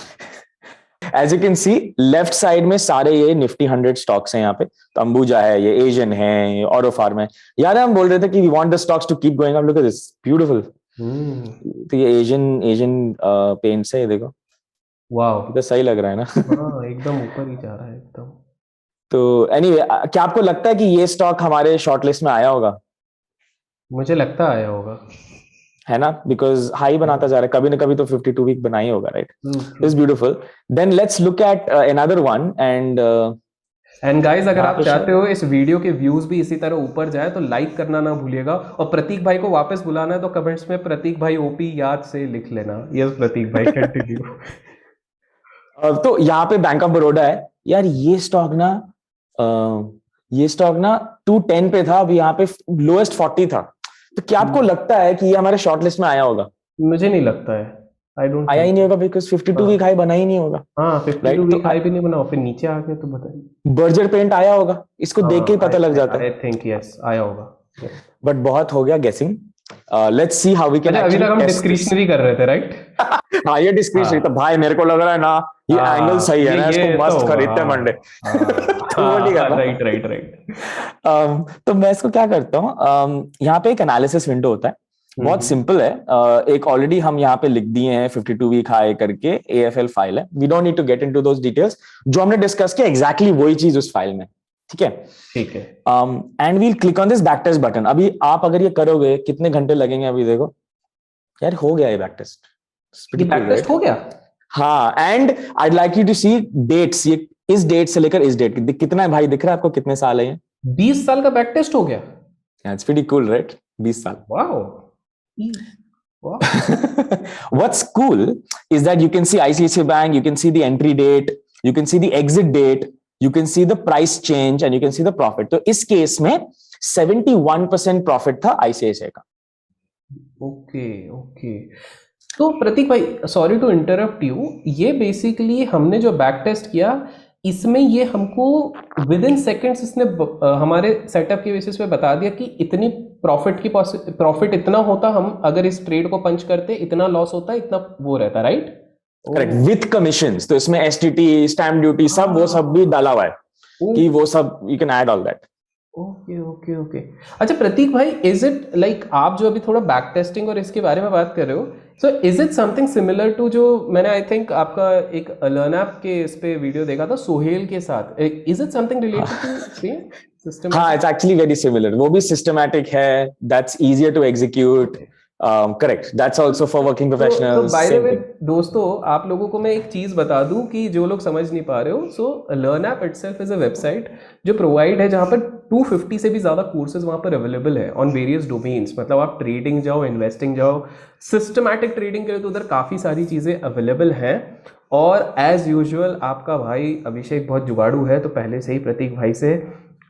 As you can see left side में सारे ये निफ्टी 100 स्टॉक्स हैं यहाँ पे। तो अंबुजा है, ये एशियन है, ये ऑरो फार्म है। याद है हम बोल रहे थे कि we want the stocks to keep going up. Look at this, beautiful. तो ये एशियन पेंट्स है, ये देखो। वाओ, तो सही लग रहा है ना? हाँ, एकदम ऊपर ही जा रहा है एकदम। तो एनीवे, क्या आपको लगता है कि ये स्टॉक हमारे शॉर्टलिस्ट में आया होगा? मुझे लगता आया होगा, है ना? बिकॉज हाई बनाता जा रहा है, कभी ना कभी तो 52 वीक बनाई होगा, right? It's beautiful. Then let's look at another one. And guys, अगर आप चाहते हो इस वीडियो के व्यूज भी इसी तरह ऊपर जाए तो लाइक करना ना भूलिएगा, और प्रतीक भाई को वापस बुलाना है तो कमेंट्स में प्रतीक भाई ओपी याद से लिख लेना। यस प्रतीक भाई, कंटिन्यू। तो यहाँ पे बैंक ऑफ बड़ौदा है यार। ये स्टॉक ना 210 पे था, अभी यहाँ पे लोएस्ट 40 था। तो क्या आपको लगता है कि ये हमारे शॉर्टलिस्ट में आया होगा? मुझे नहीं लगता है, आई डोंट। आया ही नहीं होगा बिकॉज 52 वीक हाई बना ही नहीं होगा। हाँ, 52 वीक हाई भी नहीं बना, फिर नीचे आ गया तो बताइए। बर्जर पेंट आया होगा, इसको देख के ही पता लग जाता है। आई थिंक यस, आया होगा। बट बहुत हो गया guessing. Let's see how we can. अभी तक हम डिस्क्रिशनरी कर रहे थे, राइट? हाँ, ये डिस्क्रिशनरी। तो भाई मेरे को लग रहा है ना ये एंगल सही है ना, इसको मस्त खरीदते हैं मंडे। Right right right. तो मैं इसको क्या करता हूँ, यहाँ पे एक एनालिसिस विंडो होता है, बहुत सिंपल है। एक ऑलरेडी हम यहाँ पे लिख दिए हैं 52 वीक हाई करके AFL फाइल है। We don't need to get into those details. जो हमने डिस्कस किया एग्जैक्टली वही चीज उस फाइल में, ठीक है? ठीक है। And we'll click on this back test button. अभी आप अगर ये करोगे कितने घंटे लगेंगे? अभी देखो यार, हो गया ये बैक टेस्ट। बैक टेस्ट हो गया? हाँ, and I like you to see dates. ये इस डेट से लेकर इस डेट कितना है भाई, दिख रहा है आपको कितने साल है? 20 साल का बैक टेस्ट हो गया। It's pretty cool right? 20 साल। Wow. What's cool is that you can see ICICI Bank, you can see the entry date, you can see the exit date, you can see the price change, and you can see the profit. तो इस case में 71% profit था ICICI का। Okay okay. तो प्रतीक भाई, sorry to interrupt you, ये basically हमने जो बैक टेस्ट किया इसमें ये हमको विद इन सेकेंड्स इसने हमारे सेटअप के बेसिस पे बता दिया कि इतनी प्रॉफिट इतना होता, हम अगर इस ट्रेड को पंच करते इतना लॉस होता, इतना वो रहता, राइट? Correct, with commissions. तो इसमें STT, स्टैम्प ड्यूटी, सब वो सब भी डाला हुआ है कि वो सब you can add all that. Okay okay okay. अच्छा प्रतीक भाई, इज इट लाइक आप जो अभी थोड़ा बैक टेस्टिंग और इसके बारे में बात कर रहे हो, so is it something similar to जो मैंने आई थिंक आपका एक लर्न ऐप के इस पे वीडियो देखा था सोहेल के साथ, is it something related to same system? हाँ, इट्स एक्चुअली वेरी सिमिलर। वो भी सिस्टमैटिक है, that's easier to execute. Correct, that's also for working professionals. By the way दोस्तों, आप लोगों को मैं एक चीज बता दूं कि जो लोग समझ नहीं पा रहे हो, so learn app itself is a website जो प्रोवाइड है, जहां पर 250 से भी ज्यादा कोर्सेज वहां पर अवेलेबल है ऑन वेरियस डोमेन्स। मतलब आप ट्रेडिंग जाओ, इन्वेस्टिंग जाओ, सिस्टमैटिक ट्रेडिंग के लिए तो उधर काफी सारी चीजें अवेलेबल हैं। और एज यूजुअल आपका भाई अभिषेक बहुत जुगाड़ू है, तो पहले से ही प्रतीक भाई से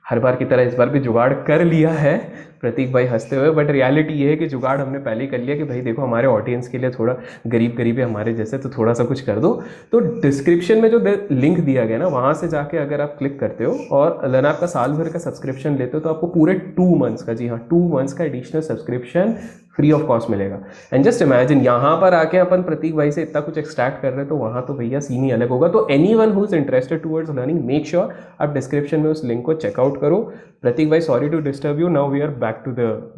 हर बार की तरह इस बार भी जुगाड़ कर लिया है, प्रतीक भाई हंसते हुए, बट रियलिटी ये है कि जुगाड़ हमने पहले ही कर लिया कि भाई देखो हमारे ऑडियंस के लिए थोड़ा गरीब गरीब है हमारे जैसे, तो थोड़ा सा कुछ कर दो। तो डिस्क्रिप्शन में जो लिंक दिया गया ना, वहाँ से जाके अगर आप क्लिक करते हो और अगर आपका साल भर का सब्सक्रिप्शन लेते हो तो आपको पूरे 2 मंथ्स का, जी हाँ 2 मंथ्स का additional subscription free of cost मिलेगा। एंड जस्ट इमेजिन यहाँ पर आके अपन प्रतीक भाई से इतना कुछ एक्सट्रैक्ट कर रहे हैं, तो वहाँ तो भैया सीन ही अलग होगा। तो anyone who is interested towards learning, make sure आप डिस्क्रिप्शन में उस लिंक को चेकआउट करो। प्रतीक भाई sorry to disturb you, now we are back to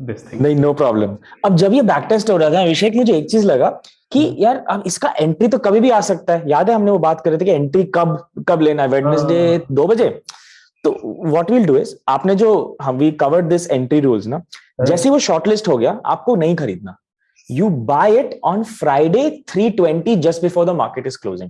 this thing. नहीं, नो प्रॉब्लम। अब जब ये बैक टेस्ट हो रहा था अभिषेक, मुझे एक चीज लगा कि यार अब इसका एंट्री तो कभी भी आ सकता है। याद है हमने वो बात कर रहे थे कि एंट्री कब कब लेना है, वेडनेसडे 2 बजे। तो व्हाट विल डू इज, आपने जो हम we covered this entry rules ना, जैसे वो शॉर्टलिस्ट हो गया आपको नहीं खरीदना। You buy it on Friday 3:20 just before the market is closing,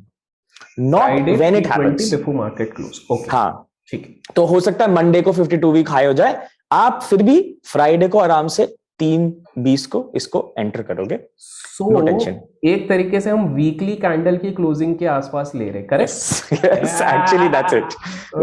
not when it happens before market close. Okay हाँ, ठीक है। तो हो सकता है मंडे को 52 वीक हाई हो जाए, आप फिर भी फ्राइडे को आराम से 3:20 को इसको एंटर करोगे। So no tension. एक तरीके से हम वीकली कैंडल की क्लोजिंग के आसपास ले रहे, correct? Actually that's it.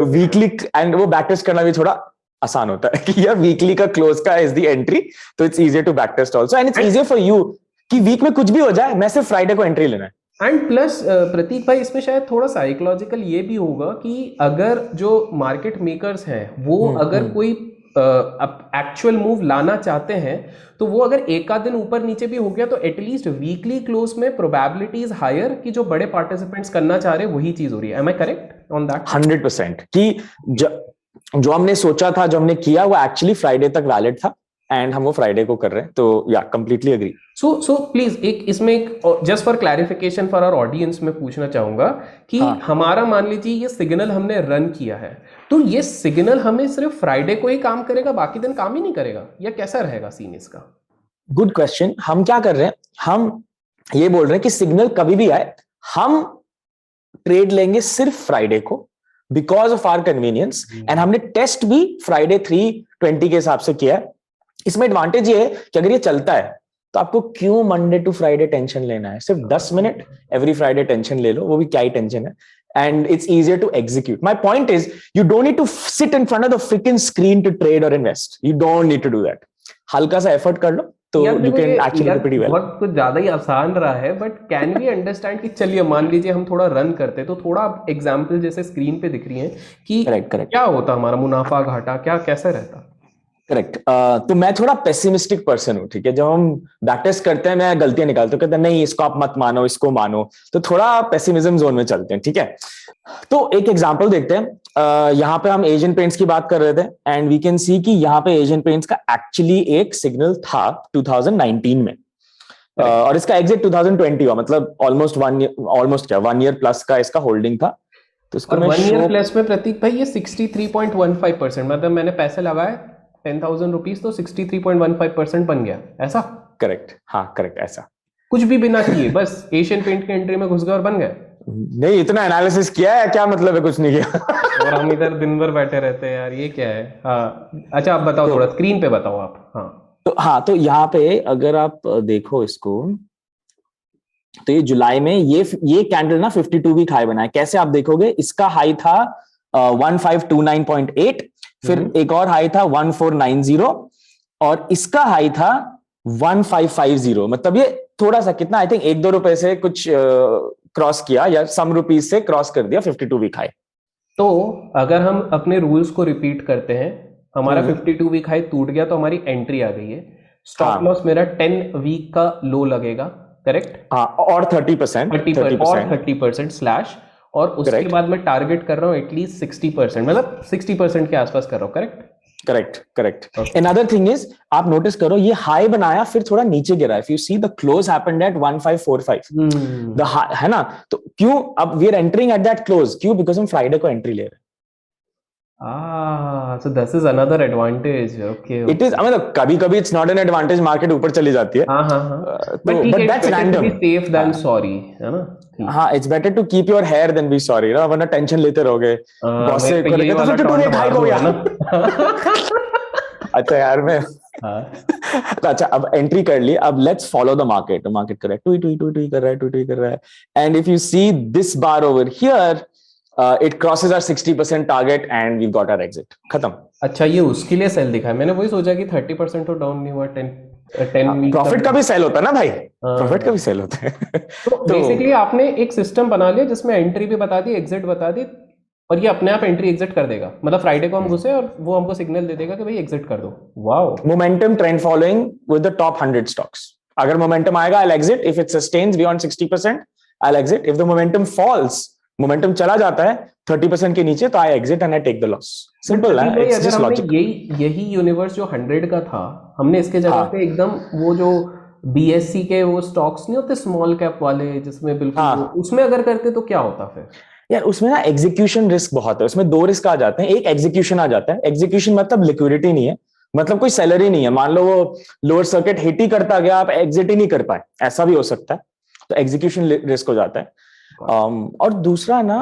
Weekly, and वो बैक टेस्ट करना भी थोड़ा आसान होता है कि यार वीकली का क्लोज का इज द एंट्री, तो it's easier to back test also, and it's easier for you कि वीक में कुछ भी हो जाए, मैं सिर्फ फ्राइडे को एंट्री लेना है। एंड प्लस प्रतीक भाई इसमें शायद थोड़ा साइकोलॉजिकल ये भी होगा कि अगर जो मार्केट मेकर्स हैं वो अगर कोई एक्चुअल मूव लाना चाहते हैं, तो वो अगर एक आध दिन ऊपर नीचे भी हो गया तो एटलीस्ट वीकली क्लोज में प्रोबेबिलिटी इज हायर कि जो बड़े पार्टिसिपेंट्स करना चाह रहे हैं वही चीज हो रही है। Am I correct on that? 100% कि जो हमने सोचा था, जो हमने किया, वो एक्चुअली फ्राइडे तक वैलिड था, एंड हम वो फ्राइडे को कर रहे हैं। तो या कंप्लीटली एग्री। सो प्लीज एक इसमें एक just for clarification for our audience में पूछना चाहूंगा कि हमारा मान लीजिए ये सिग्नल हमने रन किया है, तो ये सिग्नल हमें सिर्फ फ्राइडे को ही काम करेगा, बाकी दिन काम ही नहीं करेगा, या कैसा रहेगा सीन इसका? Good question. हम क्या कर रहे हैं, हम ये बोल रहे हैं कि सिग्नल कभी भी आए, हम ट्रेड लेंगे सिर्फ फ्राइडे को because of our convenience, and हमने टेस्ट भी फ्राइडे 3:20 के हिसाब से किया है। इसमें एडवांटेज ये है कि अगर ये चलता है तो आपको क्यों मंडे टू फ्राइडे टेंशन लेना है, सिर्फ 10 मिनट एवरी फ्राइडे टेंशन ले लो, वो भी क्या ही टेंशन है, and it's easier to execute. My point is, you don't need to sit in front of the freaking screen to trade or invest. You don't need to do that. हल्का सा effort कर लो तो you can actually do pretty well. बहुत कुछ ज्यादा ही आसान रहा है, बट कैन वी अंडरस्टैंड कि चलिए मान लीजिए हम थोड़ा रन करते तो थोड़ा एग्जांपल जैसे स्क्रीन पे दिख रही है कि Correct. क्या होता हमारा मुनाफा घाटा, क्या कैसे रहता? करेक्ट। तो मैं थोड़ा पेसिमिस्टिक पर्सन हूँ, ठीक है। जब हम बैक टेस्ट करते हैं मैं गलतियां निकालता हूँ, कहते हैं नहीं इसको आप मत मानो, इसको मानो, तो थोड़ा पेसिमिज्म जोन में चलते हैं, ठीक है। तो एक एग्जांपल देखते हैं। यहाँ पे हम एशियन पेंट्स की बात कर रहे थे, एंड वी कैन सी कि यहाँ पे एशियन पेंट्स का एक्चुअली एक सिग्नल था 2019 में, और इसका एग्जिट 2020 हुआ, मतलब ऑलमोस्ट 1 ईयर प्लस का इसका होल्डिंग था। तो इसको 1 ईयर प्लस में प्रतीक भाई ये 63.15%, मतलब मैंने पैसे लगाए 10,000 रुपीज तो 63.15% बन गया, ऐसा? करेक्ट, हाँ करेक्ट, ऐसा कुछ भी बिना किए बस एशियन पेंट के एंट्री में घुस गए और बन गए? नहीं, इतना एनालिसिस किया है, क्या मतलब है, कुछ नहीं किया। और हम इधर दिन भर बैठे रहते हैं यार, ये क्या है? हाँ अच्छा, आप बताओ, थोड़ा स्क्रीन पे बताओ आप। हाँ तो यहाँ पे अगर आप देखो इसको, तो ये जुलाई में ये कैंडल ना 52 वीक हाई बना है। कैसे आप देखोगे, इसका हाई था 1529.8, फिर एक और हाई था 1490, और इसका हाई था 1550। मतलब ये थोड़ा सा कितना, आई थिंक 1-2 रुपए से कुछ क्रॉस किया, या सम रुपीज से क्रॉस कर दिया 52 वीक हाई। तो अगर हम अपने रूल्स को रिपीट करते हैं, हमारा 52 वीक हाई टूट गया तो हमारी एंट्री आ गई है, स्टॉप लॉस मेरा 10 वीक का लो लगेगा, करेक्ट? हाँ, और 30% स्लैश, और उसके बाद मैं टारगेट कर रहा हूँ एटलीस्ट 60%, मतलब 60% के आसपास कर रहा हूँ, correct? Correct. Another thing is, आप नोटिस करो ये हाई बनाया फिर थोड़ा नीचे गिरा है। If you see the close happened at 1545, the high, है ना? तो क्यों अब we are entering at that close? क्यों? Because हम फ्राइडे को एंट्री ले रहे हैं। So this is another advantage. Okay. It is, मतलब कभी-कभी it's not an advantage, market ऊपर चली जाती है। हाँ। But that's random. Be safe than sorry, है ना? हाँ, it's better to keep your hair than be sorry, ना, वरना टेंशन लेते रहोगे। बॉस से करेंगे तो 52 वीक हाई हो गया ना। अच्छा यार, मैं अच्छा अब एंट्री कर ली, अब let's follow the market. Market कर रहा है, टुई कर रहा है, and if you see this bar over here, It crosses our 60% target and we've got our exit. खत्म. अच्छा, ये उसके लिए सेल दिखा है. मैंने वही सोचा कि 30% तो डाउन नहीं हुआ, 10 वीक प्रॉफिट का भी सेल होता है ना भाई, हाँ. प्रॉफिट का भी सेल होता है. तो बेसिकली आपने एक सिस्टम बना लिया जिसमें एंट्री भी बता दी, एग्जिट बता दी, और ये अपने आप एंट्री एग्जिट कर देगा. मतलब फ्राइडे को हम घुसे और वो हमको सिग्नल दे देगा कि भाई एग्जिट कर दो. Wow. Momentum trend following with the top 100 stocks. अगर मोमेंटम आएगा I'll exit. If it sustains beyond 60% I'll exit. If the momentum falls, momentum चला जाता है 30% के नीचे, तो I exit and I take the loss. Simple है, it's just logic. यही यूनिवर्स जो 100 का था, हमने इसके जगह पे एकदम वो जो BSC के वो स्टॉक्स नहीं होते स्मॉल कैप वाले, जिसमें बिल्कुल उसमें अगर करते तो क्या होता फिर? यार उसमें ना एग्जीक्यूशन रिस्क बहुत है. उसमें दो रिस्क आ जाते हैं. एक एग्जीक्यूशन आ जाता है. एग्जीक्यूशन मतलब लिक्विडिटी नहीं है, मतलब कोई सैलरी नहीं है. मान लो वो लोअर सर्किट हिट ही करता गया, आप एग्जिट ही नहीं कर पाए, ऐसा भी हो सकता है. तो एग्जीक्यूशन रिस्क हो जाता है. और दूसरा ना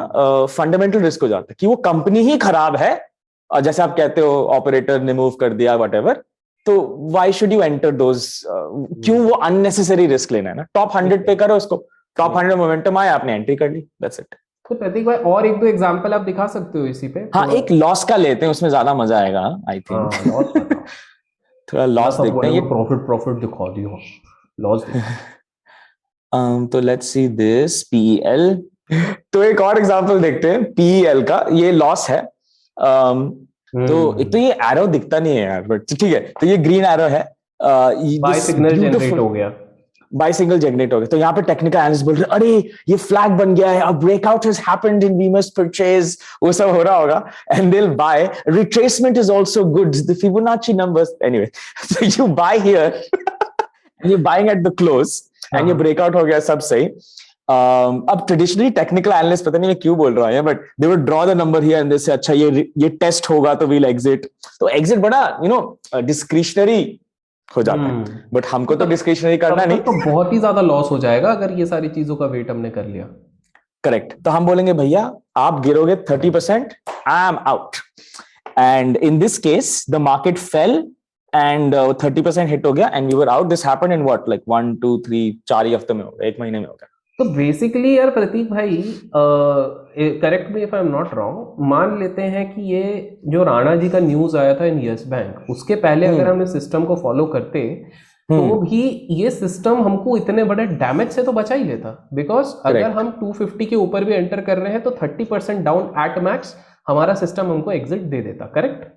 फंडामेंटल रिस्क हो जाता है कि वो कंपनी ही खराब है, और जैसे आप कहते हो ऑपरेटर ने मूव कर दिया व्हाटएवर, तो why should you enter those? क्यों वो अननेसेसरी रिस्क लेना है ना. टॉप 100 पे करो उसको, टॉप 100 मोमेंटम आया, आपने एंट्री कर ली, दैट्स इट. तो प्रतीक भाई और एक दो एग्जांपल आप दिखा सकते हो इसी पे? हाँ, एक लॉस का लेते हैं, उसमें ज्यादा मजा आएगा आई थिंक. लॉस थोड़ा लॉस देखते हैं. ये प्रॉफिट दिखा दियो, लॉस. तो लेट्स सी दिस PEL. तो एक और एग्जांपल देखते हैं PEL का. ये लॉस है. तो एक तो ये एरो दिखता नहीं है यार, बट ठीक है. तो ये ग्रीन एरो है. बाय सिग्नल जनरेट हो गया, बाय सिग्नल जनरेट हो गया. तो यहाँ पे टेक्निकल एनालिस्ट बोल रहे हैं अरे ये फ्लैग बन गया है, a breakout has happened in we must purchase, वो सब हो रहा होगा. And they will buy. Retracement is also good, the Fibonacci numbers. Anyway, so you buy here and you buying at the close and ये breakout हो गया, सब सही. अब ट्रेडिशनली टेक्निकल एनालिस्ट, पता नहीं मैं क्यों बोल रहा हूँ, but they would draw the number here and they से अच्छा ये टेस्ट होगा तो वील एग्जिट. तो एग्जिट बड़ा डिस्क्रिशनरी हो जाता है, बट हमको तो डिस्क्रिशनरी करना नहीं. तो बहुत ही ज्यादा लॉस हो जाएगा अगर ये सारी चीजों का वेट हमने कर लिया. करेक्ट. तो हम बोलेंगे भैया आप गिरोगे 30%, I am out. And in this case the market fail and 30% hit हो गया and we were out. This happened in what, like 1 2 3 4 ही हफ्ते में हो गया, 1 महीने में हो गया. तो बेसिकली यार प्रतीक भाई, correct me if I am not wrong, मान लेते हैं कि ये जो राणा जी का न्यूज आया था इन यस बैंक, उसके पहले अगर हम इस सिस्टम को फॉलो करते तो भी ये सिस्टम हमको इतने बड़े डैमेज से तो बचा ही लेता. बिकॉज अगर हम 250 के ऊपर भी एंटर कर रहे हैं तो 30% डाउन एट मैक्स हमारा सिस्टम हमको एग्जिट दे देता. Correct.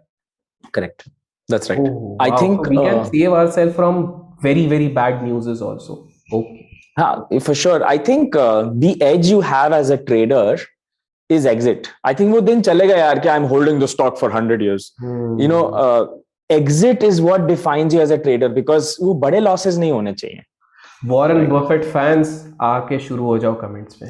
Correct. That's right. Oh, I wow. think so we can save ourselves from very bad news also. Okay. For sure. I think the edge you have as a trader is exit. I think वो दिन चलेगा यार कि I'm holding the stock for 100 years. You know, exit is what defines you as a trader, because वो बड़े losses नहीं होने चाहिए. वॉरेन बफेट फैंस आके शुरू हो जाओ कमेंट्स में.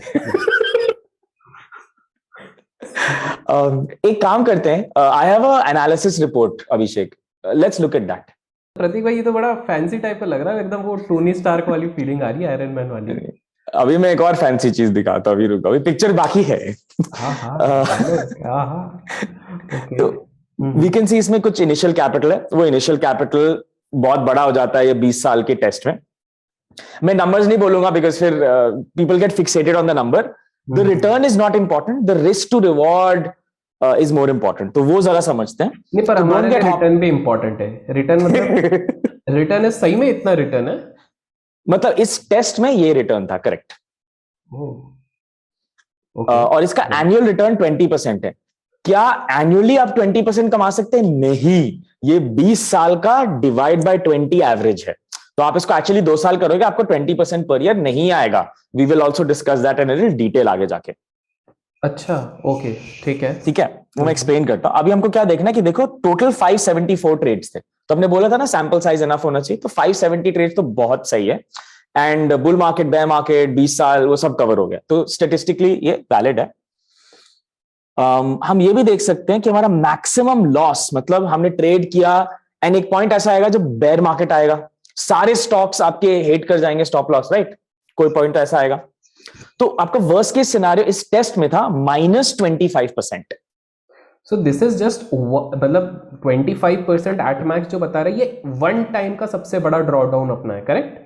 एक काम करते हैं. I have a analysis report, Abhishek. Let's look at that. प्रतीक भाई ये तो बड़ा फैंसी टाइप का लग रहा है, एकदम वो टोनी स्टार्क वाली फीलिंग आ रही है, आयरन मैन वाली. अभी मैं एक और फैंसी चीज दिखाता हूँ, अभी रुको, अभी पिक्चर बाकी है. तो वी कैन सी इसमें कुछ इनिशियल कैपिटल है. वो इनिशियल कैपिटल बहुत बड़ा हो जाता है ये 20 साल के टेस्ट में. मैं नंबर्स नहीं बोलूंगा बिकॉज फिर people get fixated on the number. The return is not important, the risk to reward is more important. तो वो जरा समझते हैं. नहीं, पर हमारे लिए रिटर्न भी इम्पोर्टेंट है. रिटर्न मतलब रिटर्न है, सही में इतना रिटर्न है, मतलब इस टेस्ट में ये रिटर्न था. करेक्ट. और इसका एनुअल रिटर्न 20% है. क्या एनुअली आप 20% कमा सकते हैं? नहीं. ये 20 साल का डिवाइड बाय 20 एवरेज है. तो आप इसको एक्चुअली 2 साल करोगे, आपको 20% पर ईयर नहीं आएगा. We will also discuss that in little detail आगे जाके. अच्छा, ओके, ठीक है. वो मैं एक्सप्लेन करता हूं. अभी हमको क्या देखना है कि देखो टोटल 574 ट्रेड्स थे. तो हमने बोला था ना सैंपल साइज एनफ होना चाहिए. तो 570 ट्रेड्स तो बहुत सही है. And bull market, bear market, 20 साल, वो सब कवर हो गया. तो स्टेटिस्टिकली ये वैलिड है. हम ये भी देख सकते हैं कि हमारा मैक्सिमम लॉस, मतलब हमने ट्रेड किया एंड एक पॉइंट ऐसा आएगा जब बेयर मार्केट आएगा, सारे स्टॉक्स आपके हिट कर जाएंगे स्टॉप लॉस, राइट. कोई पॉइंट ऐसा आएगा. तो आपका वर्स्ट केस सिनेरियो इस टेस्ट में था -25%. सो दिस इज जस्ट मतलब 25% एट मैक्स जो बता रहे हैं, ये वन टाइम का सबसे बड़ा ड्रॉडाउन अपना है. करेक्ट.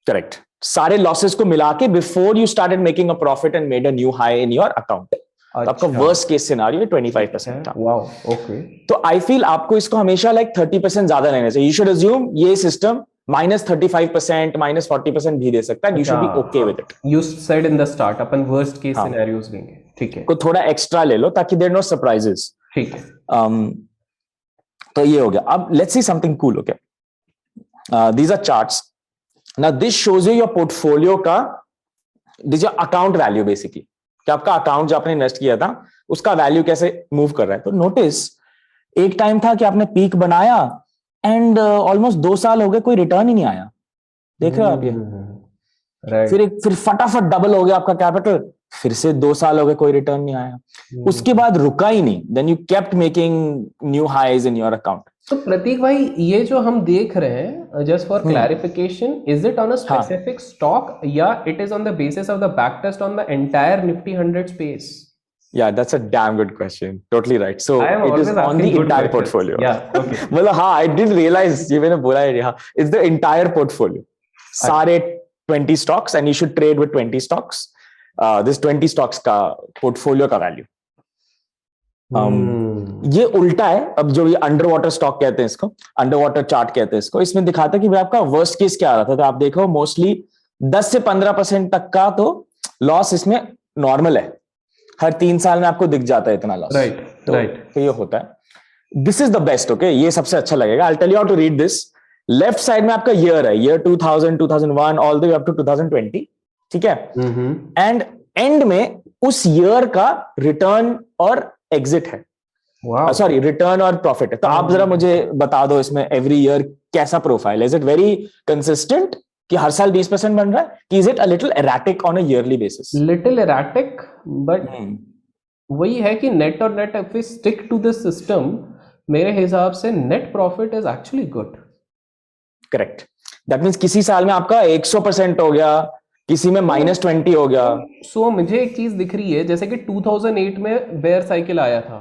करेक्ट. सारे लॉसेस को मिला के before you started making a profit and made a new high in your account. तो आपका वर्स्ट केस सिनारियो 25% था। Wow, okay. तो आई फील आपको इसको हमेशा लाइक 30% ज्यादा लेना चाहिए। यू शुड अज्यूम ये सिस्टम -35%, -40% भी दे सकता है। You should be okay with it. You said in the start upon worst case हाँ। सिनेरियोज लेंगे, ठीक है, को थोड़ा एक्स्ट्रा ले लो ताकि देयर नो सरप्राइजेस। ठीक है। तो ये हो गया। अब let's see something cool. Okay, these are charts. Now this shows you your portfolio का, this your account value basically, कि आपका अकाउंट जो आपने इन्वेस्ट किया था उसका वैल्यू कैसे मूव कर रहा है। तो नोटिस एक टाइम था कि आपने पीक बनाया एंड ऑलमोस्ट 2 साल हो गए कोई रिटर्न ही नहीं आया। देख रहे हो आप ये? राइट। फिर फटाफट डबल हो गया आपका कैपिटल, फिर से 2 साल हो गए कोई रिटर्न नहीं आया। उसके बाद रुका ही नहीं, then you kept making new highs in your account. तो प्रतीक भाई, ये जो हम देख रहे हैं, just for clarification, is it on a specific stock या it is on the basis of the back test on the entire Nifty 100 space? Yeah, that's a damn good question. Totally right. So I am it is always on the asking good entire questions. portfolio. Yeah, okay. मतलब हाँ, I did realize ये मैंने बोला है, हाँ, it's the entire portfolio. सारे 20 stocks and you should trade with 20 stocks. This 20 stocks का portfolio का value. ये उल्टा है। अब जो ये अंडर वाटर स्टॉक कहते हैं इसको, अंडर वाटर चार्ट कहते हैं इसको, इसमें दिखाता है कि भाई आपका वर्स्ट केस क्या आ रहा था। तो आप देखो मोस्टली 10 से 15% तक का तो लॉस इसमें नॉर्मल है। हर 3 साल में आपको दिख जाता है इतना लॉस। Right, right. तो ये होता है। This is the best. Okay, ये सबसे अच्छा लगेगा। I tell you how to read this. Left side में आपका ईयर है, year 2000, 2001 all the way up to 2020, ठीक है। एंड एंड में उस ईयर का रिटर्न और एग्जिट है, सॉरी रिटर्न और प्रॉफिट है। तो आप जरा मुझे बता दो इसमें एवरी ईयर कैसा प्रोफाइल है। इज इट वेरी कंसिस्टेंट कि हर साल 20% बन रहा है, कि is it a little erratic on a yearly basis? Little erratic, but वही है कि नेट और net, if we stick to this system, मेरे हिसाब से net profit is actually good. Correct. That means किसी साल में आपका 100% हो गया, किसी में -20 हो गया। सो मुझे एक चीज दिख रही है, जैसे कि 2008 में बेयर साइकिल आया था,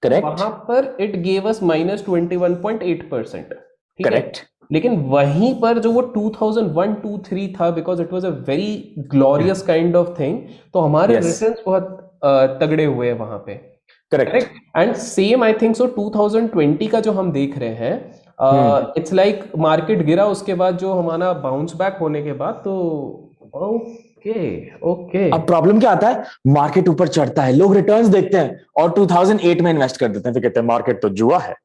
करेक्ट, वहां पर इट गेव अस -21.8%, करेक्ट। लेकिन वहीं पर जो वो 2001-2-3 था, because it was a very glorious kind of thing, तो हमारे रिटर्न्स बहुत तगड़े हुए वहां पे। Correct. And same I think so 2020 का जो हम देख रहे हैं, इट्स लाइक मार्केट गिरा, उसके बाद जो हमारा बाउंस बैक होने के बाद, तो ओके ओके। अब प्रॉब्लम क्या आता है, मार्केट ऊपर चढ़ता है, लोग रिटर्न्स देखते हैं और 2008 में इन्वेस्ट कर देते हैं, फिर कहते हैं मार्केट तो जुआ है,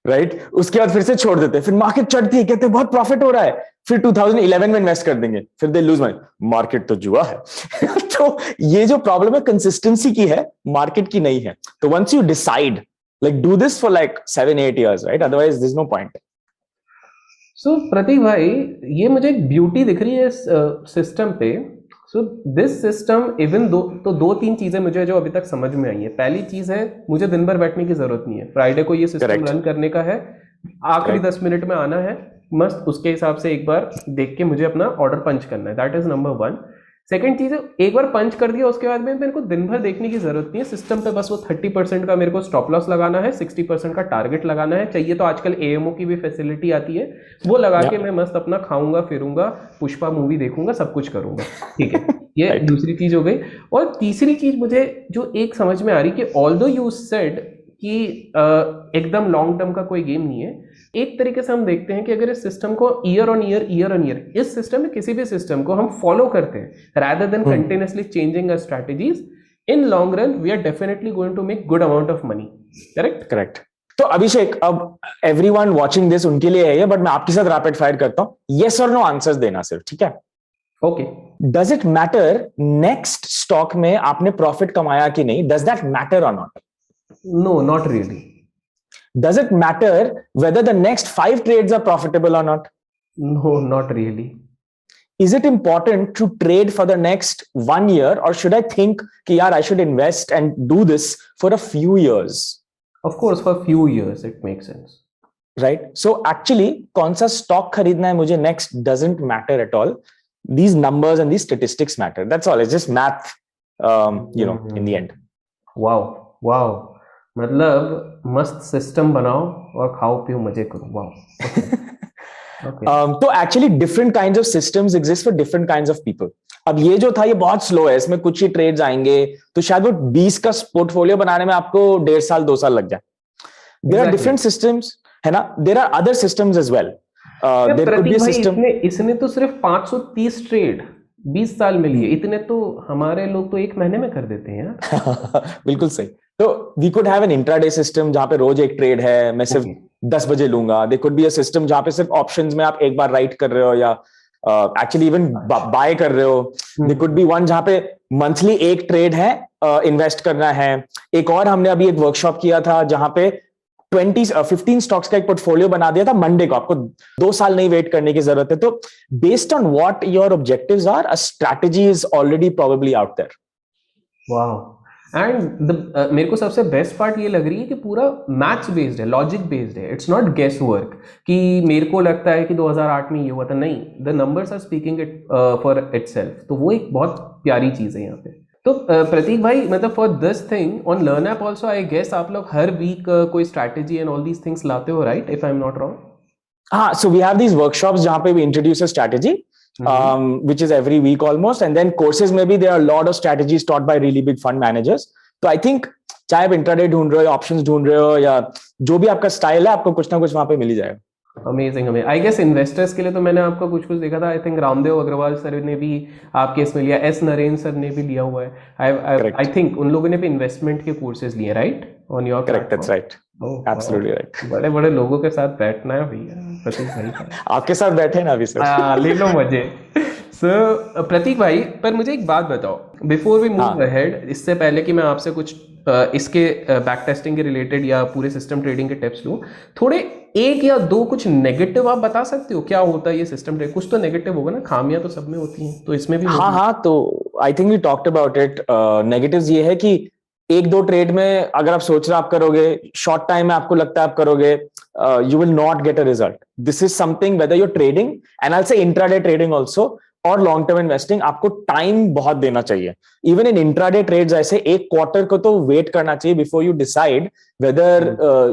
राइट। उसके बाद फिर से छोड़ देते हैं, फिर मार्केट चढ़ती है, कहते हैं बहुत प्रॉफिट हो रहा है, फिर 2011 में इन्वेस्ट कर देंगे, फिर दे लूज मनी, मार्केट तो जुआ है। तो ये जो प्रॉब्लम है कंसिस्टेंसी की है, मार्केट की नहीं है। तो once you decide like do this for like 7-8 years, right, otherwise there is no point. So Prateek भाई, ये मुझे एक ब्यूटी दिख रही है इस सिस्टम पे। So this system even though तीन चीजें मुझे जो अभी तक समझ में आई है। पहली चीज है, मुझे दिन भर बैठने की जरूरत नहीं है, फ्राइडे को ये सिस्टम रन करने का है, आखिरी 10 मिनट में आना है, मस्त उसके हिसाब से एक बार देख के मुझे अपना ऑर्डर पंच करना है। That is number 1। सेकंड चीज है, एक बार पंच कर दिया उसके बाद में मेरे को दिन भर देखने की जरूरत नहीं है सिस्टम पे, बस वो 30% का मेरे को स्टॉप लॉस लगाना है, 60% का टारगेट लगाना है। चाहिए तो आजकल एएमओ की भी फैसिलिटी आती है, वो लगा के मैं मस्त अपना खाऊंगा, फिरूंगा, पुष्पा मूवी देखूंगा, सब कुछ करूंगा, ठीक है। ये दूसरी चीज हो गई। और तीसरी चीज मुझे जो एक समझ में आ रही कि ऑल्दो यू सेड कि एकदम लॉन्ग टर्म का कोई गेम नहीं है, एक तरीके से हम देखते हैं कि अगर इस सिस्टम को ईयर ऑन ईयर इस सिस्टम में किसी भी सिस्टम को हम फॉलो करते हैं rather than continuously changing our strategies, in long run we are definitely going to make good amount of money. Correct, correct. तो अभिषेक, अब एवरीवन वाचिंग दिस उनके लिए है ये, बट मैं आपके साथ रैपिड फायर करता हूं, यस और नो आंसर्स देना सिर्फ, ठीक है? Okay. Does it matter next stock में आपने प्रॉफिट कमाया कि नहीं? डज दैट मैटर और not? No, not really. Does it matter whether the next 5 trades are profitable or not? No, not really. Is it important to trade for the next 1 year, or should I think कि यार I should invest and do this for a few years? Of course, for a few years it makes sense. Right? So actually, कौन सा stock खरीदना है मुझे next doesn't matter at all. These numbers and these statistics matter. That's all. It's just math, in the end. Wow, wow. मतलब मस्त system बनाओ और खाओ पियो मजे करो। Wow. So actually different kinds of systems exist for different kinds of people. अब ये जो था ये बहुत स्लो है, इसमें कुछ ही ट्रेड्स आएंगे, तो शायद वो 20 का पोर्टफोलियो बनाने में आपको 1.5 साल 2 साल लग जाए। देयर आर डिफरेंट सिस्टम्स, है ना, there are other systems as well. There could be a system. इसने तो सिर्फ 530 ट्रेड 20 साल में लिए, इतने तो हमारे लोग तो 1 महीने में कर देते हैं यार। बिल्कुल सही। तो we could have an intraday system जहां पे रोज एक ट्रेड है, मैं सिर्फ 10 बजे लूंगा। They could be a system जहां पे सिर्फ ऑप्शंस में आप एक बार राइट कर रहे हो या एक्चुअली इवन बाय कर रहे हो। दे कुड बी वन जहां पे मंथली एक ट्रेड है, इन्वेस्ट करना है। एक और हमने अभी एक वर्कशॉप किया था जहां पे 15 स्टॉक्स का एक पोर्टफोलियो बना दिया था मंडे को, आपको 2 साल नहीं वेट करने की जरूरत है। तो based on what your objectives are, a strategy is already probably out there. Wow. And मेरे को सबसे बेस्ट पार्ट ये लग रही है कि पूरा मैथ्स बेस्ड है, लॉजिक बेस्ड है। इट्स नॉट गेस वर्क कि मेरे को लगता है कि 2008 में ये हुआ था, नहीं, the numbers are speaking it for itself. तो वो एक बहुत प्यारी चीज है यहाँ पे। तो प्रतीक भाई, मतलब for this thing on learn app also I guess आप लोग हर वीक कोई strategy and all these things लाते हो, right, if I am not wrong? हाँ, so we have these workshops जहाँ पे we introduce a strategy, which is every week almost, and then courses में भी there are a lot of strategies taught by really big fund managers. तो I think चाहे आप intraday ढूंढ रहे हो, ऑप्शंस ढूंढ रहे हो, या जो भी आपका स्टाइल है, आपको कुछ ना कुछ वहां पे मिल ही जाएगा। अमेजिंग। हमें आई गेस इन्वेस्टर्स के लिए तो मैंने आपका कुछ कुछ देखा था, I think Ramdev Agrawal sir ने भी आपके इसमें लिया, एस नरेंद्र सर ने भी लिया हुआ है। आई थिंक उन लोगों ने भी इन्वेस्टमेंट के कोर्सेज लिए, right, on your correct, that's right, absolutely right. बड़े बड़े लोगों के साथ बैठना है भैया प्रतीक भाई। आपके साथ बैठे ना अभी सर, ले लो मजे। सो प्रतीक भाई, पर मुझे एक बात बताओ बिफोर वी मूव अहेड, इससे पहले कि मैं आपसे कुछ इसके बैक टेस्टिंग के रिलेटेड या पूरे सिस्टम ट्रेडिंग के टिप्स लूं, थोड़े 1 या 2 कुछ नेगेटिव आप बता सकते हो? क्या होता है ये सिस्टम ट्रेड? कुछ तो नेगेटिव होगा ना, खामियां तो सब में होती हैं, तो इसमें भी हाँ, तो I think we talked about it. Negatives ये है कि 1-2 ट्रेड में अगर आप सोच रहे आप करोगे, शॉर्ट टाइम में आपको लगता है आप करोगे, you will not get a result. This is something whether your trading and I will say intraday trading also और लॉन्ग टर्म इन्वेस्टिंग, आपको टाइम बहुत देना चाहिए। इवन इन इंट्राडे ट्रेड्स ऐसे 1 क्वार्टर को तो वेट करना चाहिए before you decide whether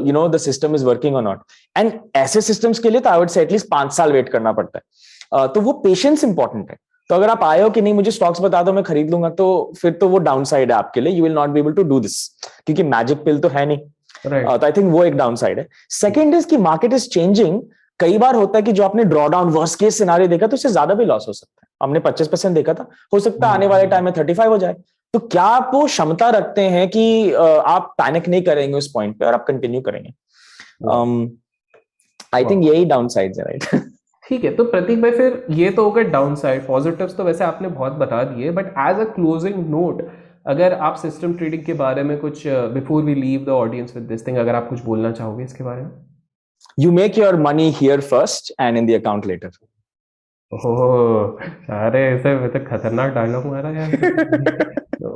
you know the system is working और नॉट। एंड ऐसे सिस्टम्स के लिए तो आई वुड से एटलीस्ट 5 साल वेट करना पड़ता है। तो वो पेशेंस इंपॉर्टेंट है। तो अगर आप आए हो कि नहीं मुझे स्टॉक्स बता दो मैं खरीद लूंगा, तो फिर तो वो डाउन साइड है आपके लिए, you will not be able to do this, क्योंकि मैजिक पिल तो है नहीं। तो आई थिंक वो एक डाउन साइड है। सेकेंड इज कि मार्केट इज चेंजिंग। कई बार होता है कि जो आपने draw down worst case scenario देखा, तो उससे ज्यादा भी लॉस हो सकता है। हमने 25% देखा था, हो सकता है आने वाले टाइम में 35 हो जाए। तो क्या आप वो क्षमता रखते हैं कि आप पैनिक नहीं करेंगे उस पॉइंट पे और आप कंटिन्यू करेंगे? आई थिंक यही डाउन साइड्स है, राइट? ठीक है, तो प्रतीक भाई फिर ये तो हो गए डाउन साइड। पॉजिटिव्स तो वैसे आपने बहुत बता दिए, but as a closing note, अगर आप सिस्टम ट्रेडिंग के बारे में कुछ before we leave the audience with this thing, अगर आप कुछ बोलना चाहोगे इसके बारे में? You make your money here first and in the account later. ओह, अरे ऐसे खतरनाक डायलॉग मारा यार।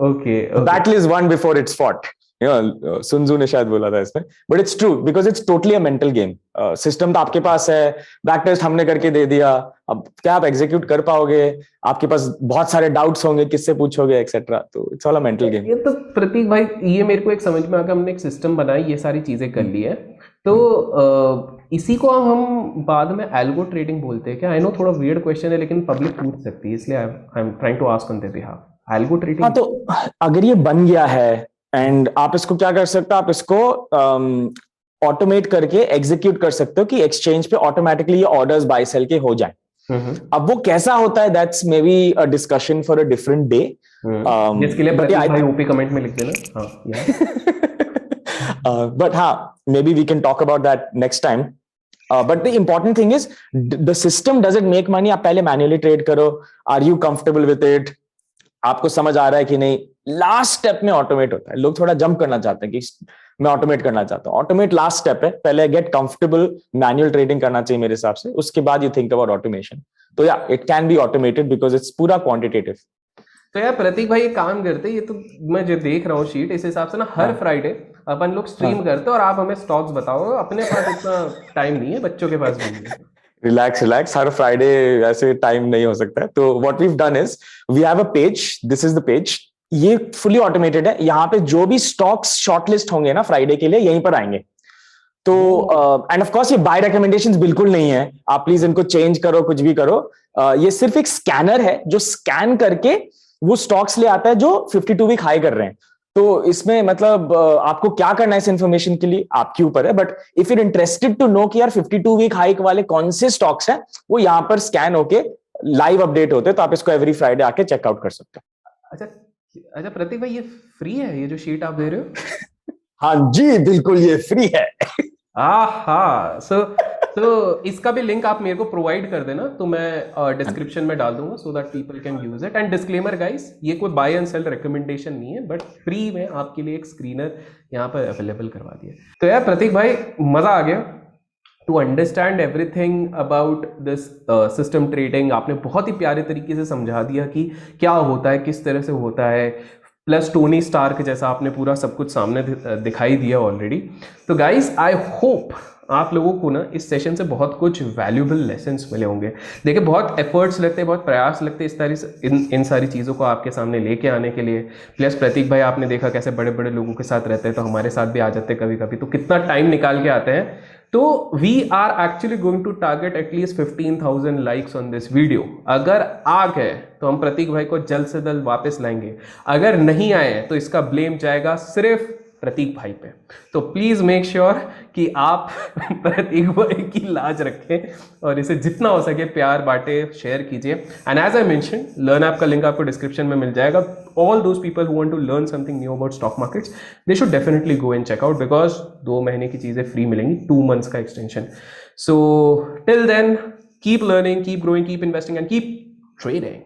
Okay, Battle is won before it's fought. You know, Sun Tzu ने शायद बोला था इसमें, but it's true because it's totally a mental game. System तो आपके पास है, बैक टेस्ट हमने करके दे दिया, अब क्या आप एग्जीक्यूट कर पाओगे? आपके पास बहुत सारे डाउट्स होंगे, किससे पूछोगे एक्सेट्रा। तो it's all a mental game. ये तो प्रतीक भाई, ये मेरे को एक समझ में आ गया, हमने एक सिस्टम बनाई, ये सारी चीजें कर ली है, तो इसी को हम बाद में एल्गो ट्रेडिंग बोलते हैं क्या? आई नो थोड़ा वियर्ड क्वेश्चन है, लेकिन पब्लिक पूछ सकती है, इसलिए I am trying to ask on their behalf. Algo trading, हाँ, तो अगर ये बन गया है एंड आप इसको क्या कर सकते हो, आप इसको ऑटोमेट करके एग्जीक्यूट कर सकते हो कि एक्सचेंज पे ऑटोमेटिकली ये ऑर्डर्स बाय सेल के हो जाए। अब वो कैसा होता है, that's may be a discussion for a different day, जिसके लिए प्रतीक भाई ओपी कमेंट में लिख देना। but maybe we can talk about that next time. But the important thing is the system doesn't make money. आप पहले manually trade करो, are you comfortable with it? आपको समझ आ रहा है कि नहीं? लास्ट स्टेप में ऑटोमेट होता है। लोग थोड़ा जंप करना चाहते हैं कि मैं ऑटोमेट करना चाहता हूँ। ऑटोमेट लास्ट स्टेप है, पहले गेट कंफर्टेबल, मैनुअल ट्रेडिंग करना चाहिए मेरे हिसाब से, उसके बाद यू थिंक अबाउट ऑटोमेशन। तो या it can be automated because it's पूरा क्वांटिटेटिव। तो यार प्रतीक भाई, ये काम करते, ये तो मैं जो देख रहा हूँ शीट, इस हिसाब से ना हर फ्राइडे अपन लोग स्ट्रीम करते और आप हमें स्टॉक्स बताओ। अपने पास इतना टाइम नहीं है, बच्चों के पास भी नहीं है। रिलैक्स, हर फ्राइडे ऐसे टाइम नहीं हो सकता है। तो what we have done is we have a page, this is the page, ये फुली ऑटोमेटेड है। यहाँ पे जो भी स्टॉक्स शॉर्टलिस्ट होंगे ना फ्राइडे के लिए, यहीं पर आएंगे। तो एंड ऑफ कोर्स ये बाय रिकमेंडेशंस बिल्कुल नहीं है, आप प्लीज इनको चेंज करो, कुछ भी करो। ये सिर्फ एक स्कैनर है जो स्कैन करके वो स्टॉक्स ले आता है जो 52 वीक हाई कर रहे हैं। तो इसमें मतलब आपको क्या करना है इस इंफॉर्मेशन के लिए आपके ऊपर है, but if you interested to know कि यार 52 वीक हाइक वाले कौन से स्टॉक्स हैं, वो यहाँ पर स्कैन होके लाइव अपडेट होते हैं, तो आप इसको एवरी फ्राइडे आके चेकआउट कर सकते हो। अच्छा अच्छा प्रतीक भाई, ये फ्री है ये जो शीट आप दे रहे हो? हाँ जी बिल्कुल, ये फ्री है। हाँ, सो इसका भी लिंक आप मेरे को प्रोवाइड कर देना, तो मैं डिस्क्रिप्शन में डाल दूंगा so that people can use it. And disclaimer guys, ये कोई बाय एंड सेल रिकमेंडेशन नहीं है, बट फ्री में आपके लिए एक स्क्रीनर यहाँ पर अवेलेबल करवा दिया। तो यार प्रतीक भाई, मजा आ गया to understand everything about this system trading. आपने बहुत ही प्यारे तरीके से समझा दिया कि क्या होता है, किस तरह से होता है, प्लस टोनी स्टार्क जैसा आपने पूरा सब कुछ सामने दिखाई दिया ऑलरेडी। तो गाइस, आई होप आप लोगों को ना इस सेशन से बहुत कुछ वैल्यूबल लेसन्स मिले होंगे। देखिए, बहुत एफर्ट्स लगते हैं, बहुत प्रयास लगते हैं इस तरह से इन सारी चीज़ों को आपके सामने लेके आने के लिए। प्लस प्रतीक भाई, आपने देखा कैसे बड़े बड़े लोगों के साथ रहते हैं, तो हमारे साथ भी आ जाते हैं कभी कभी, तो कितना टाइम निकाल के आते हैं। तो we are actually going to target at least 15,000 likes on this video. अगर आ गए तो हम प्रतीक भाई को जल्द से जल्द वापस लाएंगे, अगर नहीं आए तो इसका ब्लेम जाएगा सिर्फ प्रतीक भाई पे। तो प्लीज मेक श्योर कि आप प्रतीक भाई की लाज रखें और इसे जितना हो सके प्यार बांटे, शेयर कीजिए। And as I mention, learn app का लिंक आपको डिस्क्रिप्शन में मिल जाएगा। All those people who want to learn something new about stock markets, they should definitely go and check out, because 2 महीने की चीजें फ्री मिलेंगी, 2 मंथ्स का extension. So till then, keep learning, keep growing, keep investing and keep trading.